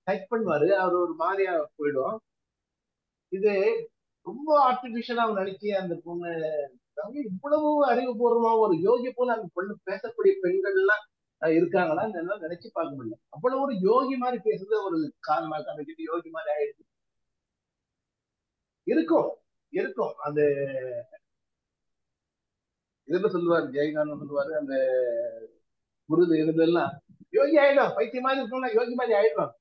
டைப் பண்ணுவாரு. அவர் ஒரு மாதிரியா போயிடும். இது ரொம்ப ஆர்டிபிஷியலா அவங்க நினைச்சு அந்த பொண்ணு இவ்வளவு அறிவுபூர்வமா ஒரு யோகி போல அந்த பொண்ணு பேசக்கூடிய பெண்கள் எல்லாம் இருக்காங்களான்னு என்னால நினைச்சு பார்க்க முடியல. அவ்வளவு ஒரு யோகி மாதிரி பேசுறது ஒரு காரணமா கணக்கிட்டு யோகி மாதிரி ஆயிடுச்சு. இருக்கும் இருக்கும் அது இதுல சொல்லுவாரு, ஜெயகாந்தன் சொல்லுவாரு, அந்த குருது இருந்தெல்லாம் யோகி ஆயிடும், பைத்திய மாதிரி இருக்கணும்னா யோகி மாதிரி ஆயிடும்.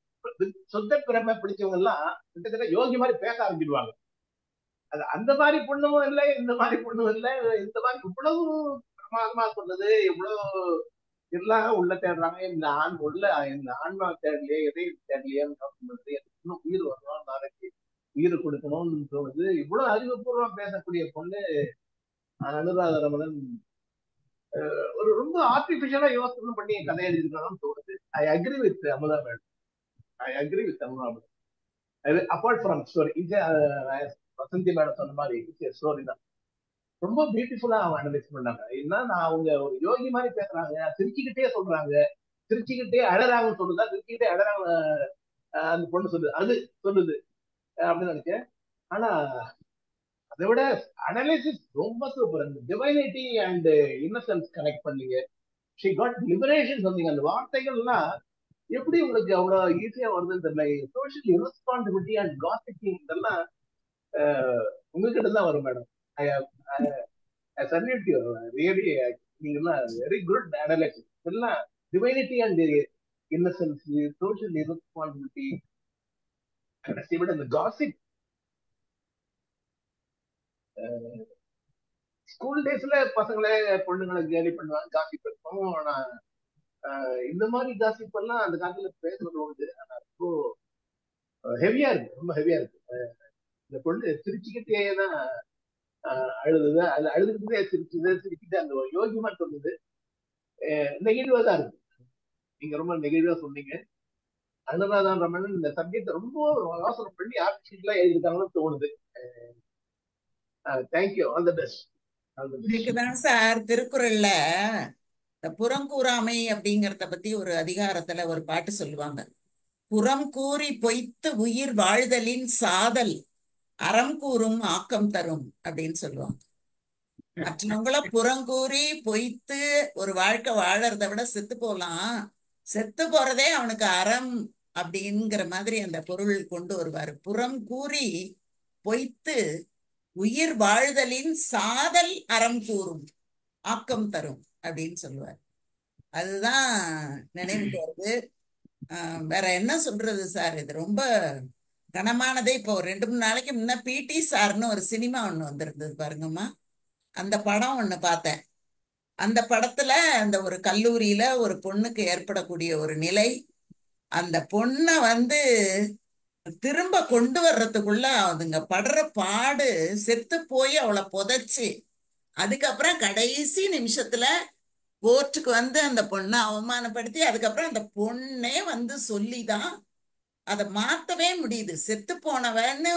சொந்த பிறமை பிடிச்சவங்க எல்லாம் கிட்டத்தட்ட யோகி மாதிரி பேச ஆரம்பிச்சிடுவாங்க. அது அந்த மாதிரி பொண்ணும் இல்லை, இந்த மாதிரி பொண்ணும் இல்லை. இந்த மாதிரி இவ்வளவு பிரமாதமா சொன்னது, இவ்வளவு எல்லாம் உள்ள தேடுறாங்க. இந்த ஆன்மா தேடலையே, எதையும் தேடலையே, இன்னும் உயிர் வரணும், நாளைக்கு உயிர் கொடுக்கணும்னு தோணுது. இவ்வளவு அறிவுபூர்வமா பேசக்கூடிய பொண்ணு அனுராதா ரமணன் ஒரு ரொம்ப ஆர்டிபிஷியலா யோசனை பண்ணி கதை எழுதியிருக்காங்கன்னு தோணுது. I agree with Amudha madam. Apart from story, Vasanthi madam சொன்ன மாதிரி ஸ்டோரி தான் ரொம்ப பியூட்டிஃபுல்லா அவங்க அனலைஸ் பண்ணாங்க. ஏன்னா அவங்க ஒரு யோகி மாதிரி பேசுறாங்க, சிரிச்சுக்கிட்டே சொல்றாங்க, சிரிச்சுக்கிட்டே அழறாங்கன்னு சொல்லுதா, சிரிச்சுக்கிட்டே அழறாங்க அந்த பொண்ணு சொல்லுது, அது சொல்லுது அப்படின்னு நினைச்சேன். ஆனா அதை விட அனலைசிஸ் ரொம்ப சூப்பர். அந்த டிவைனிட்டி அண்ட் இன்னசென்ஸ் கனெக்ட் பண்ணீங்க. ஷி காட் லிபரேஷன் சொன்னீங்க. அந்த வார்த்தைகள்லாம் எப்படி உங்களுக்கு அவ்வளவு ஈஸியா வருதுன்னு தெரியல. சோஷியல் இரெஸ்பான்சிபிலிட்டி அண்ட் காசிப்பிங் இதெல்லாம் உங்ககிட்ட தான் வரும் madam. I salute you. Really, நீங்கெல்லாம் வெரி குட் அனலைசிஸ். இதெல்லாம் டிவைனிட்டி அண்ட் இன்னசென்ஸ், சோஷியல் இரெஸ்பான்சிபிலிட்டி, விட இந்த காசிப் ஸ்கூல் டேஸ்ல பசங்களை பொண்ணுங்களை கேலி பண்ணுவாங்க, காசிப் இருக்கும். ஆனா இந்த மாதிரி காசிப் எல்லாம் அந்த காலத்துல பேசுறது உண்டு. ஆனா ரொம்ப ஹெவியா இருக்கு, ரொம்ப ஹெவியா இருக்கு. இந்த பொண்ணு சிரிச்சுக்கிட்டே தான் அழுதுது. அது அழுதுகிட்டே சிரிச்சுக்கிட்டு அந்த யோகியமா சொன்னது நெகிழ்வா தான் இருக்கு. நீங்க ரொம்ப நெகிழ்வா சொன்னீங்க. அனுராதா ரமணன் இந்த சப்ஜெக்ட் ரொம்ப யோசனை பண்ணி ஆர்டிபிஷியலா எழுதிருக்காங்கன்னு தோணுது. Thank you, all the best. இதுக்குதான் சார் திருக்குறள்ல இந்த புறங்கூறாமை அப்படிங்கறத பத்தி ஒரு அதிகாரத்துல ஒரு பாட்டு சொல்லுவாங்க. புறம் கூறி பொய்த்து உயிர் வாழ்தலின் சாதல் அறம் கூறும் ஆக்கம் தரும் அப்படின்னு சொல்லுவாங்க. மற்றவங்கள புறங்கூறி பொய்த்து ஒரு வாழ்க்கை வாழறத விட செத்து போலாம், செத்து போறதே அவனுக்கு அறம் அப்படிங்கிற மாதிரி அந்த பொருள் கொண்டு வருவாரு. புறம் கூறி பொய்த்து உயிர் வாழ்தலின் சாதல் அறம் கூறும் ஆக்கம் தரும் அப்படின்னு சொல்லுவார். அதுதான் நினைவுக்கு வருது. வேற என்ன சொல்றது சார், இது ரொம்ப கனமானதே. இப்போ 2-3 நாளைக்கு முன்ன பிடி சார்னு ஒரு சினிமா ஒண்ணு வந்திருந்தது பாருங்கம்மா. அந்த படம் ஒண்ணு பார்த்தேன். அந்த படத்துல அந்த ஒரு கல்லூரியில ஒரு பொண்ணுக்கு ஏற்படக்கூடிய ஒரு நிலை, அந்த பொண்ணை திரும்ப கொண்டு வர்றதுக்குள்ள அதுங்க படுற பாடு, செத்து போய் அவளை புதைச்சு அதுக்கப்புறம் கடைசி நிமிஷத்துல கோர்ட்டுக்கு அந்த பொண்ணை அவமானப்படுத்தி அதுக்கப்புறம் அந்த பொண்ணே சொல்லிதான் அதை மாத்தவே முடியுது. செத்து போனவன்னு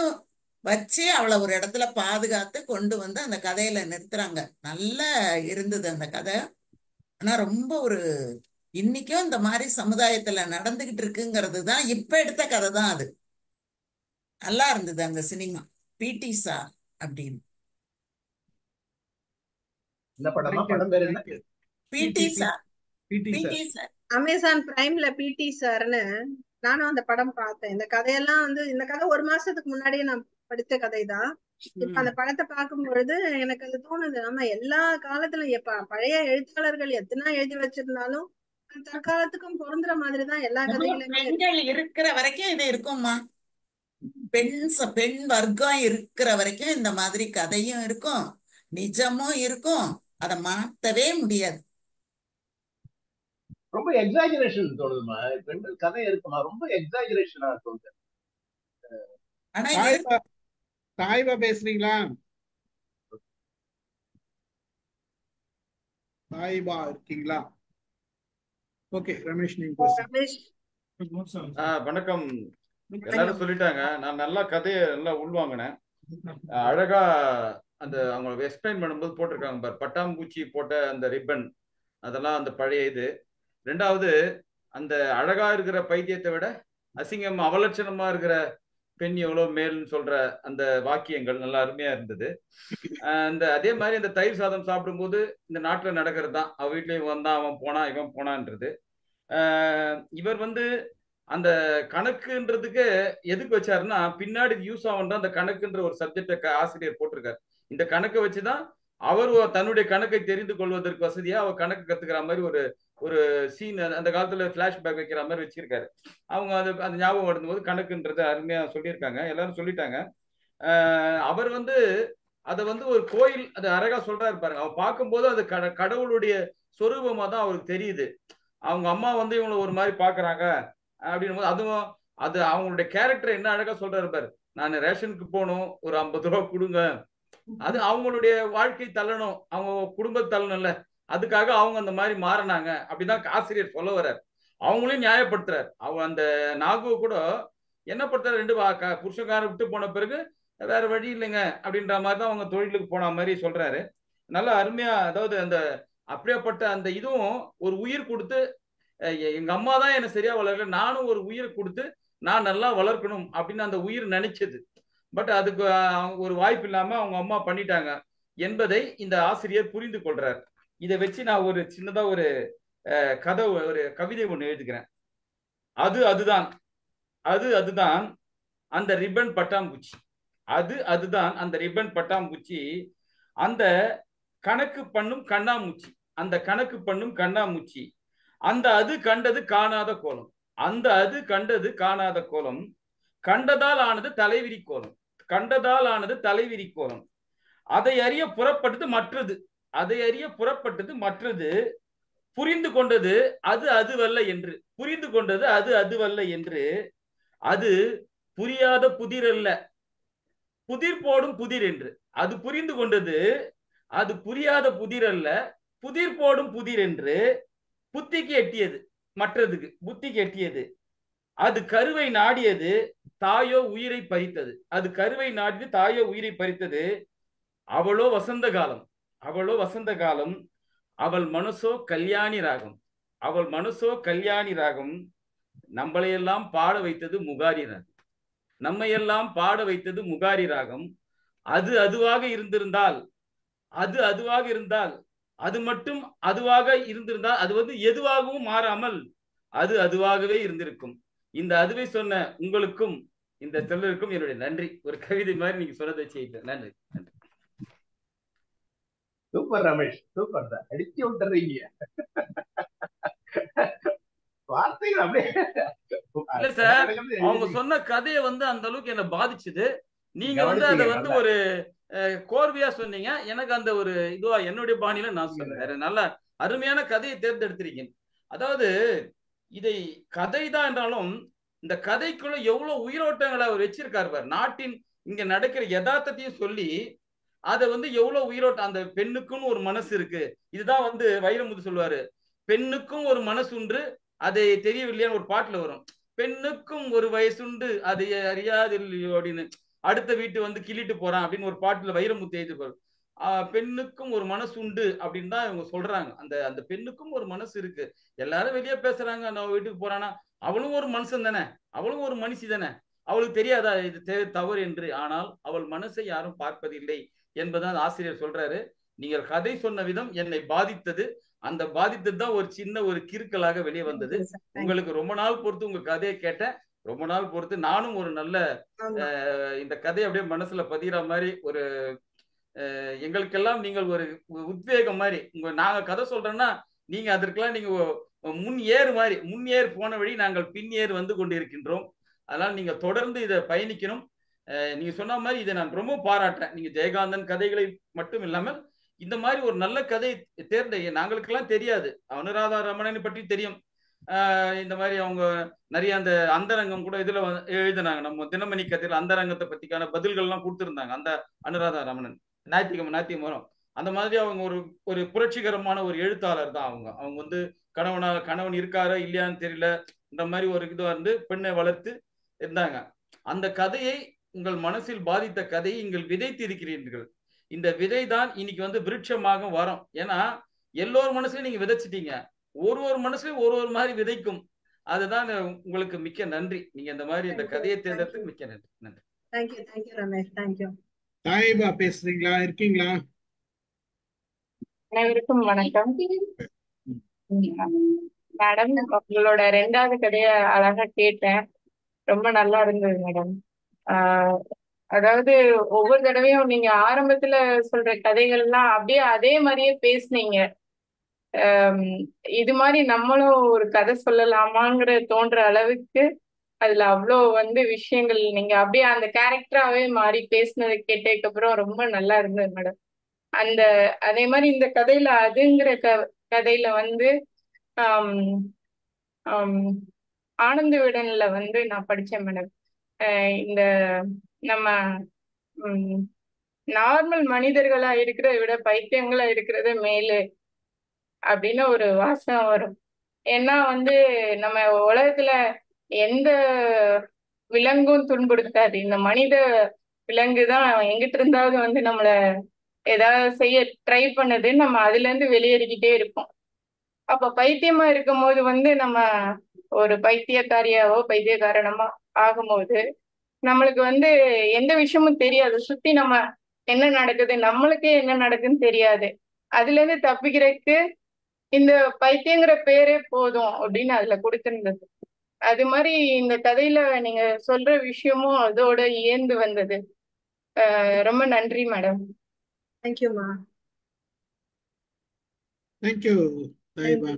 வச்சு அவளை ஒரு இடத்துல பாதுகாத்து கொண்டு அந்த கதையில நிறுத்துறாங்க. நல்லா இருந்தது அந்த கதை. ஆனா ரொம்ப ஒரு இன்னைக்கும் இந்த மாதிரி சமுதாயத்துல நடந்துகிட்டு இருக்குங்கிறது தான் இப்ப எடுத்த கதை தான் அது. நல்லா இருந்தது அந்த சினிமா, பிடி சார் அப்படின்னு. இந்த படமா? படம் பேர் என்ன? பிடி சார். பிடி பிடி சார். சார். அமேசான் பிரைம்ல பிடி சார்னு நானும் அந்த படம் பார்த்தேன். இந்த கதையெல்லாம் இந்த கதை 1 மாசத்துக்கு முன்னாடியே நான் படித்த கதை தான். இப்ப அந்த படத்தை பார்க்கும் பொழுது எனக்கு அது தோணுது, நம்ம எல்லா காலத்துலயும் பழைய எழுத்தாளர்கள் எத்தனை எழுதி வச்சிருந்தாலும் தற்காலத்துக்கும் பொருந்துற மாதிரிதான் எல்லா கதைகளுமே பெண்கள் இருக்கிற வரைக்கும் இது இருக்கும்மா. பெண் வர்க்கம் இருக்கிற வரைக்கும் இந்த மாதிரி கதையும் இருக்கும், நிஜமும் இருக்கும். அதை மாத்தவே முடியாது. ரொம்ப எக்ஸாஜரேஷன் தோணுதுமா. பெண்கள் கதை இருக்குமா, ரொம்ப எக்ஸாஜரேஷனா தோணுது. ஆனா தாய்வா பேசுறீங்களா? தாய்வா இருக்கீங்களா? ஓகே ரமேஷ், நீங்க ரமேஷ். வணக்கம். எல்லாரும் சொல்லிட்டாங்க. நான் நல்லா கதையை நல்லா உள்வாங்கினேன். அழகா அந்த அவங்க எக்ஸ்பிளைன் பண்ணும்போது போட்டிருக்காங்க பார், பட்டாம்பூச்சி போட்ட அந்த ரிப்பன், அதெல்லாம் அந்த பழைய இது. 2வது அந்த அழகா இருக்கிற பைத்தியத்தை விட அசிங்கம் அவலட்சணமா இருக்கிற பெண் எவ்வளவு மேல்னு சொல்ற அந்த வாக்கியங்கள் நல்லா அருமையா இருந்தது. அதே மாதிரி அந்த தயிர் சாதம் சாப்பிடும்போது இந்த நாட்டுல நடக்கிறது தான். அவ வீட்லயும் வந்தான், அவன் போனா, இவன் போனான்றது. இவர் அந்த கணக்குன்றதுக்கு எதுக்கு வச்சாருன்னா, பின்னாடி யூஸ் ஆகுன்ற அந்த கணக்குன்ற ஒரு சப்ஜெக்டை ஆசிரியர் போட்டிருக்காரு. இந்த கணக்கை வச்சுதான் அவர் தன்னுடைய கணக்கை தெரிந்து கொள்வதற்கு வசதியா அவர் கணக்கு கத்துக்கிற மாதிரி ஒரு சீன் அந்த காலத்துல பிளாஷ்பேக் வைக்கிற மாதிரி வச்சிருக்காரு. அவங்க அந்த ஞாபகம் வரும்போது கணக்குன்றத அருமையா சொல்லியிருக்காங்க, எல்லாரும் சொல்லிட்டாங்க. அவர் அதை ஒரு கோயில், அது அழகா சொல்றாரு பாருங்க. அவன் பார்க்கும்போது அது கடவுளுடைய சொரூபமா தான் அவருக்கு தெரியுது. அவங்க அம்மா இவங்களை ஒரு மாதிரி பாக்குறாங்க அப்படின்னும் போது அதுவும் அது அவங்களுடைய கேரக்டர் என்ன அழகா சொல்றாரு பாரு. நான் ரேஷனுக்கு போகணும், ஒரு 50 ரூபா கொடுங்க, அது அவங்களுடைய வாழ்க்கை தள்ளணும், அவங்க குடும்பத்தை தள்ளணும்ல, அதுக்காக அவங்க அந்த மாதிரி மாறினாங்க அப்படிதான் ஆசிரியர் சொல்ல வர்றார். அவங்களையும் நியாயப்படுத்துறாரு. அவங்க அந்த நாகுவை கூட என்ன படுத்துறாரு, 2 புருஷக்காரன் விட்டு போன பிறகு வேற வழி இல்லைங்க அப்படின்ற மாதிரி தான் அவங்க தொழிலுக்கு போன மாதிரி சொல்றாரு. நல்லா அருமையா, அதாவது அந்த அப்படியேப்பட்ட அந்த இதுவும் ஒரு உயிர் கொடுத்து, எங்க அம்மா தான் என்ன சரியா வளர்க்கல, நானும் ஒரு உயிரை கொடுத்து நான் நல்லா வளர்க்கணும் அப்படின்னு அந்த உயிர் நினைச்சது. பட் அதுக்கு ஒரு வாய்ப்பு இல்லாம அவங்க அம்மா பண்ணிட்டாங்க என்பதை இந்த ஆசிரியர் புரிந்து கொள்றார். இதை வச்சு நான் ஒரு சின்னதா ஒரு கதை, ஒரு கவிதை ஒண்ணு எழுதுகிறேன். அதுதான் அந்த ரிப்பன் பட்டாம்பூச்சி. அதுதான் அந்த ரிப்பன் பட்டாம்பூச்சி. அந்த கணக்கு பண்ணும் கண்ணாமூச்சி, அந்த கணக்கு பண்ணும் கண்ணாமூச்சி. அந்த அது கண்டது காணாத கோலம், அந்த அது கண்டது காணாத கோலம். கண்டதால் ஆனது தலைவிரி கோலம், கண்டதால் ஆனது தலைவிரி கோலம். அதை அறிய புறப்பட்டது மற்றது, அதை அறிய புறப்பட்டது மற்றது. புரிந்து கொண்டது அது அதுவல்ல என்று, புரிந்து கொண்டது அது அதுவல்ல என்று. அது புரியாத புதிர் அல்ல, புதிர் போடும் புதிர் என்று. அது புரிந்து கொண்டது அது புரியாத புதிர் அல்ல, புதிர் போடும் புதிர் என்று. புத்திக்கு எட்டியது, மற்றதுக்கு புத்திக்கு எட்டியது. அது கருவை நாடியது, தாயோ உயிரை பறித்தது. அது கருவை நாடியது, தாயோ உயிரை பறித்தது. அவளோ வசந்த காலம், அவளோ வசந்த காலம். அவள் மனசோ கல்யாணி ராகம், அவள் மனசோ கல்யாணி ராகம். நம்மளையெல்லாம் பாட வைத்தது முகாரி ராகம், நம்மையெல்லாம் பாட வைத்தது முகாரி ராகம். அது அதுவாக இருந்திருந்தால், அது அதுவாக இருந்தால், அது மட்டும் அதுவாக இருந்திருந்தால், அது எதுவாகவும் மாறாமல் அது அதுவாகவே இருந்திருக்கும். இந்த அதுவை சொன்ன உங்களுக்கும் இந்த சொல்லருக்கும் என்னுடைய நன்றி. ஒரு கவிதை மாதிரி நீங்க சொன்னதை செய்யுங்க. நன்றி, நன்றி. சூப்பர் ரமேஷ், சூப்பர் தான், அடிச்சு விட்டுறீங்க வார்த்தைகள் அப்படியே. இல்ல சார், அவங்க சொன்ன கதையை வந்து அந்த அளவுக்கு என்ன பாதிச்சுது. நீங்க வந்து அதை வந்து ஒரு கோர்வையா சொன்னீங்க. எனக்கு அந்த ஒரு இதுவா என்னுடைய பாணியில நான் சொன்னேன். நல்ல அருமையான கதையை தேர்ந்தெடுத்திருக்கீங்க. அதாவது இதை கதை தான் என்றாலும் இந்த கதைக்குள்ள எவ்வளவு உயிரோட்டங்களை அவர் வச்சிருக்காரு பாரு. நாட்டின் இங்க நடக்கிற யதார்த்தத்தையும் சொல்லி அதை வந்து எவ்வளவு உயிரோட்டம். அந்த பெண்ணுக்குன்னு ஒரு மனசு இருக்கு. இதுதான் வந்து வைரமுத்து சொல்லுவாரு, பெண்ணுக்கும் ஒரு மனசு உண்டு அதை தெரியவில்லையான்னு ஒரு பாட்டுல வரும். பெண்ணுக்கும் ஒரு வயசுண்டு அதை அறியாது இல்லையோ அப்படின்னு, அடுத்த வீட்டு வந்து கிள்ளிட்டு போறான் அப்படின்னு ஒரு பாட்டுல வைரமுத்து எழுதிப்பாரு. பெண்ணுக்கும் ஒரு மனசு உண்டு அப்படின்னு தான் இவங்க சொல்றாங்க. அந்த அந்த பெண்ணுக்கும் ஒரு மனசு இருக்கு. எல்லாரும் வெளியே பேசுறாங்க, நம்ம வீட்டுக்கு போறானா, அவளும் ஒரு மனுஷன் தானே, அவளும் ஒரு மனுஷி தானே, அவளுக்கு தெரியாதா இது தவறு என்று. ஆனால் அவள் மனசை யாரும் பார்ப்பதில்லை என்பதான் ஆசிரியர் சொல்றாரு. நீங்கள் கதை சொன்ன விதம் என்னை பாதித்தது. அந்த பாதித்தது தான் ஒரு சின்ன ஒரு கிறுக்கலாக வெளியே வந்தது. உங்களுக்கு ரொம்ப நாள் பொறுத்து உங்க கதையை கேட்டேன். ரொம்ப நாள் பொறுத்து நானும் ஒரு நல்ல இந்த கதையை அப்படியே மனசுல பதிகிற மாதிரி ஒரு எங்களுக்கெல்லாம் நீங்கள் ஒரு உத்வேகம் மாதிரி. நாங்க கதை சொல்றோம்னா நீங்க அதற்கெல்லாம் நீங்க முன் ஏறு போன வழி, நாங்கள் பின் ஏறு வந்து கொண்டு இருக்கின்றோம். அதனால நீங்க தொடர்ந்து இதை பயணிக்கணும். நீங்க சொன்ன மாதிரி இதை நான் ரொம்ப பாராட்டுறேன். நீங்க ஜெயகாந்தன் கதைகளை மட்டும் இல்லாமல் இந்த மாதிரி ஒரு நல்ல கதை நாங்களுக்கெல்லாம் தெரியாது. அனுராதா ரமணனை பற்றி தெரியும். இந்த மாதிரி அவங்க நிறைய அந்த அந்தரங்கம் கூட இதுல எழுதினாங்க. நம்ம தினமணி கதையில அந்தரங்கத்தை பத்திக்கான பதில்கள்லாம் கொடுத்துருந்தாங்க அந்த அனுராதா ரமணன். ஞாயிற்றுக்கிழமை வரும். அந்த மாதிரி அவங்க ஒரு புரட்சிகரமான ஒரு எழுத்தாளர் தான். அவங்க வந்து கணவன் இருக்காரா இல்லையான்னு தெரியல, இந்த மாதிரி ஒரு இதுவா இருந்து பெண்ணை வளர்த்து இருந்தாங்க. அந்த கதையை உங்கள் மனசில் பாதித்த கதையை நீங்கள் விதைத்து இருக்கிறீர்கள். இந்த விதை தான் இன்னைக்கு வந்து விருட்சமாக வரும். ஏன்னா எல்லோரும் மனசுலயும் நீங்க விதைச்சிட்டீங்க. ஒரு மனசுலயும் ஒரு மாதிரி விதைக்கும். அதுதான் உங்களுக்கு மிக்க நன்றி. நீங்க இந்த மாதிரி இந்த கதையை தேர்ந்தெடுத்து மிக்க நன்றி. நன்றி. தேங்க்யூ ரமேஷ். தேங்க்யூ. சாயிபா பேசுறீங்களா? இருக்கீங்களா? அனைவருக்கும் வணக்கம். மேடம், உங்களோட 2வது கதைய அழகா கேட்டேன். ரொம்ப நல்லா இருந்தது மேடம். அதாவது ஒவ்வொரு தடவையும் நீங்க ஆரம்பத்துல சொல்ற கதைகள்லாம் அப்படியே அதே மாதிரியே பேசுனீங்க. இது மாதிரி நம்மளும் ஒரு கதை சொல்லலாமாங்கிற தோன்ற அளவுக்கு அதுல அவ்வளோ வந்து விஷயங்கள் நீங்க அப்படியே அந்த கேரக்டராகவே மாறி பேசினதை கேட்டதுக்கு அப்புறம் ரொம்ப நல்லா இருந்தது மேடம். அதே மாதிரி இந்த கதையில அதுங்கிற கதையில வந்து ஆனந்த விடன்ல வந்து நான் படிச்சேன் மேடம். இந்த நம்ம நார்மல் மனிதர்களா இருக்கிறத விட பைத்தியங்களா இருக்கிறது மேலு அப்படின்னு ஒரு வாசகம் வரும். ஏன்னா வந்து நம்ம உலகத்துல எந்த விலங்கும் துன்புறுத்தாது. இந்த மனித விலங்கு தான் எங்கிட்ட இருந்தாவது வந்து நம்மள ஏதாவது செய்ய ட்ரை பண்ணுது. நம்ம அதுல இருந்து வெளியேறிக்கிட்டே இருப்போம். அப்ப பைத்தியமா இருக்கும் போது வந்து நம்ம ஒரு பைத்தியக்காரியாவோ பைத்தியக்காரனமா ஆகும்போது நம்மளுக்கு வந்து எந்த விஷயமும் தெரியாது. சுத்தி நம்ம என்ன நடக்குது, நம்மளுக்கே என்ன நடக்குதுன்னு தெரியாது. அதுல இருந்து தப்பிக்கிறதுக்கு இந்த பைத்தியங்கிற பேரே போதும் அப்படின்னு அதுல கொடுத்திருந்தது. அது மாதிரி இந்த கதையில நீங்க சொல்ற விஷயமும் அதோட இயந்து வந்தது. ரொம்ப நன்றி மேடம். தேங்க்யூமா. தேங்க்யூ சாயிபா.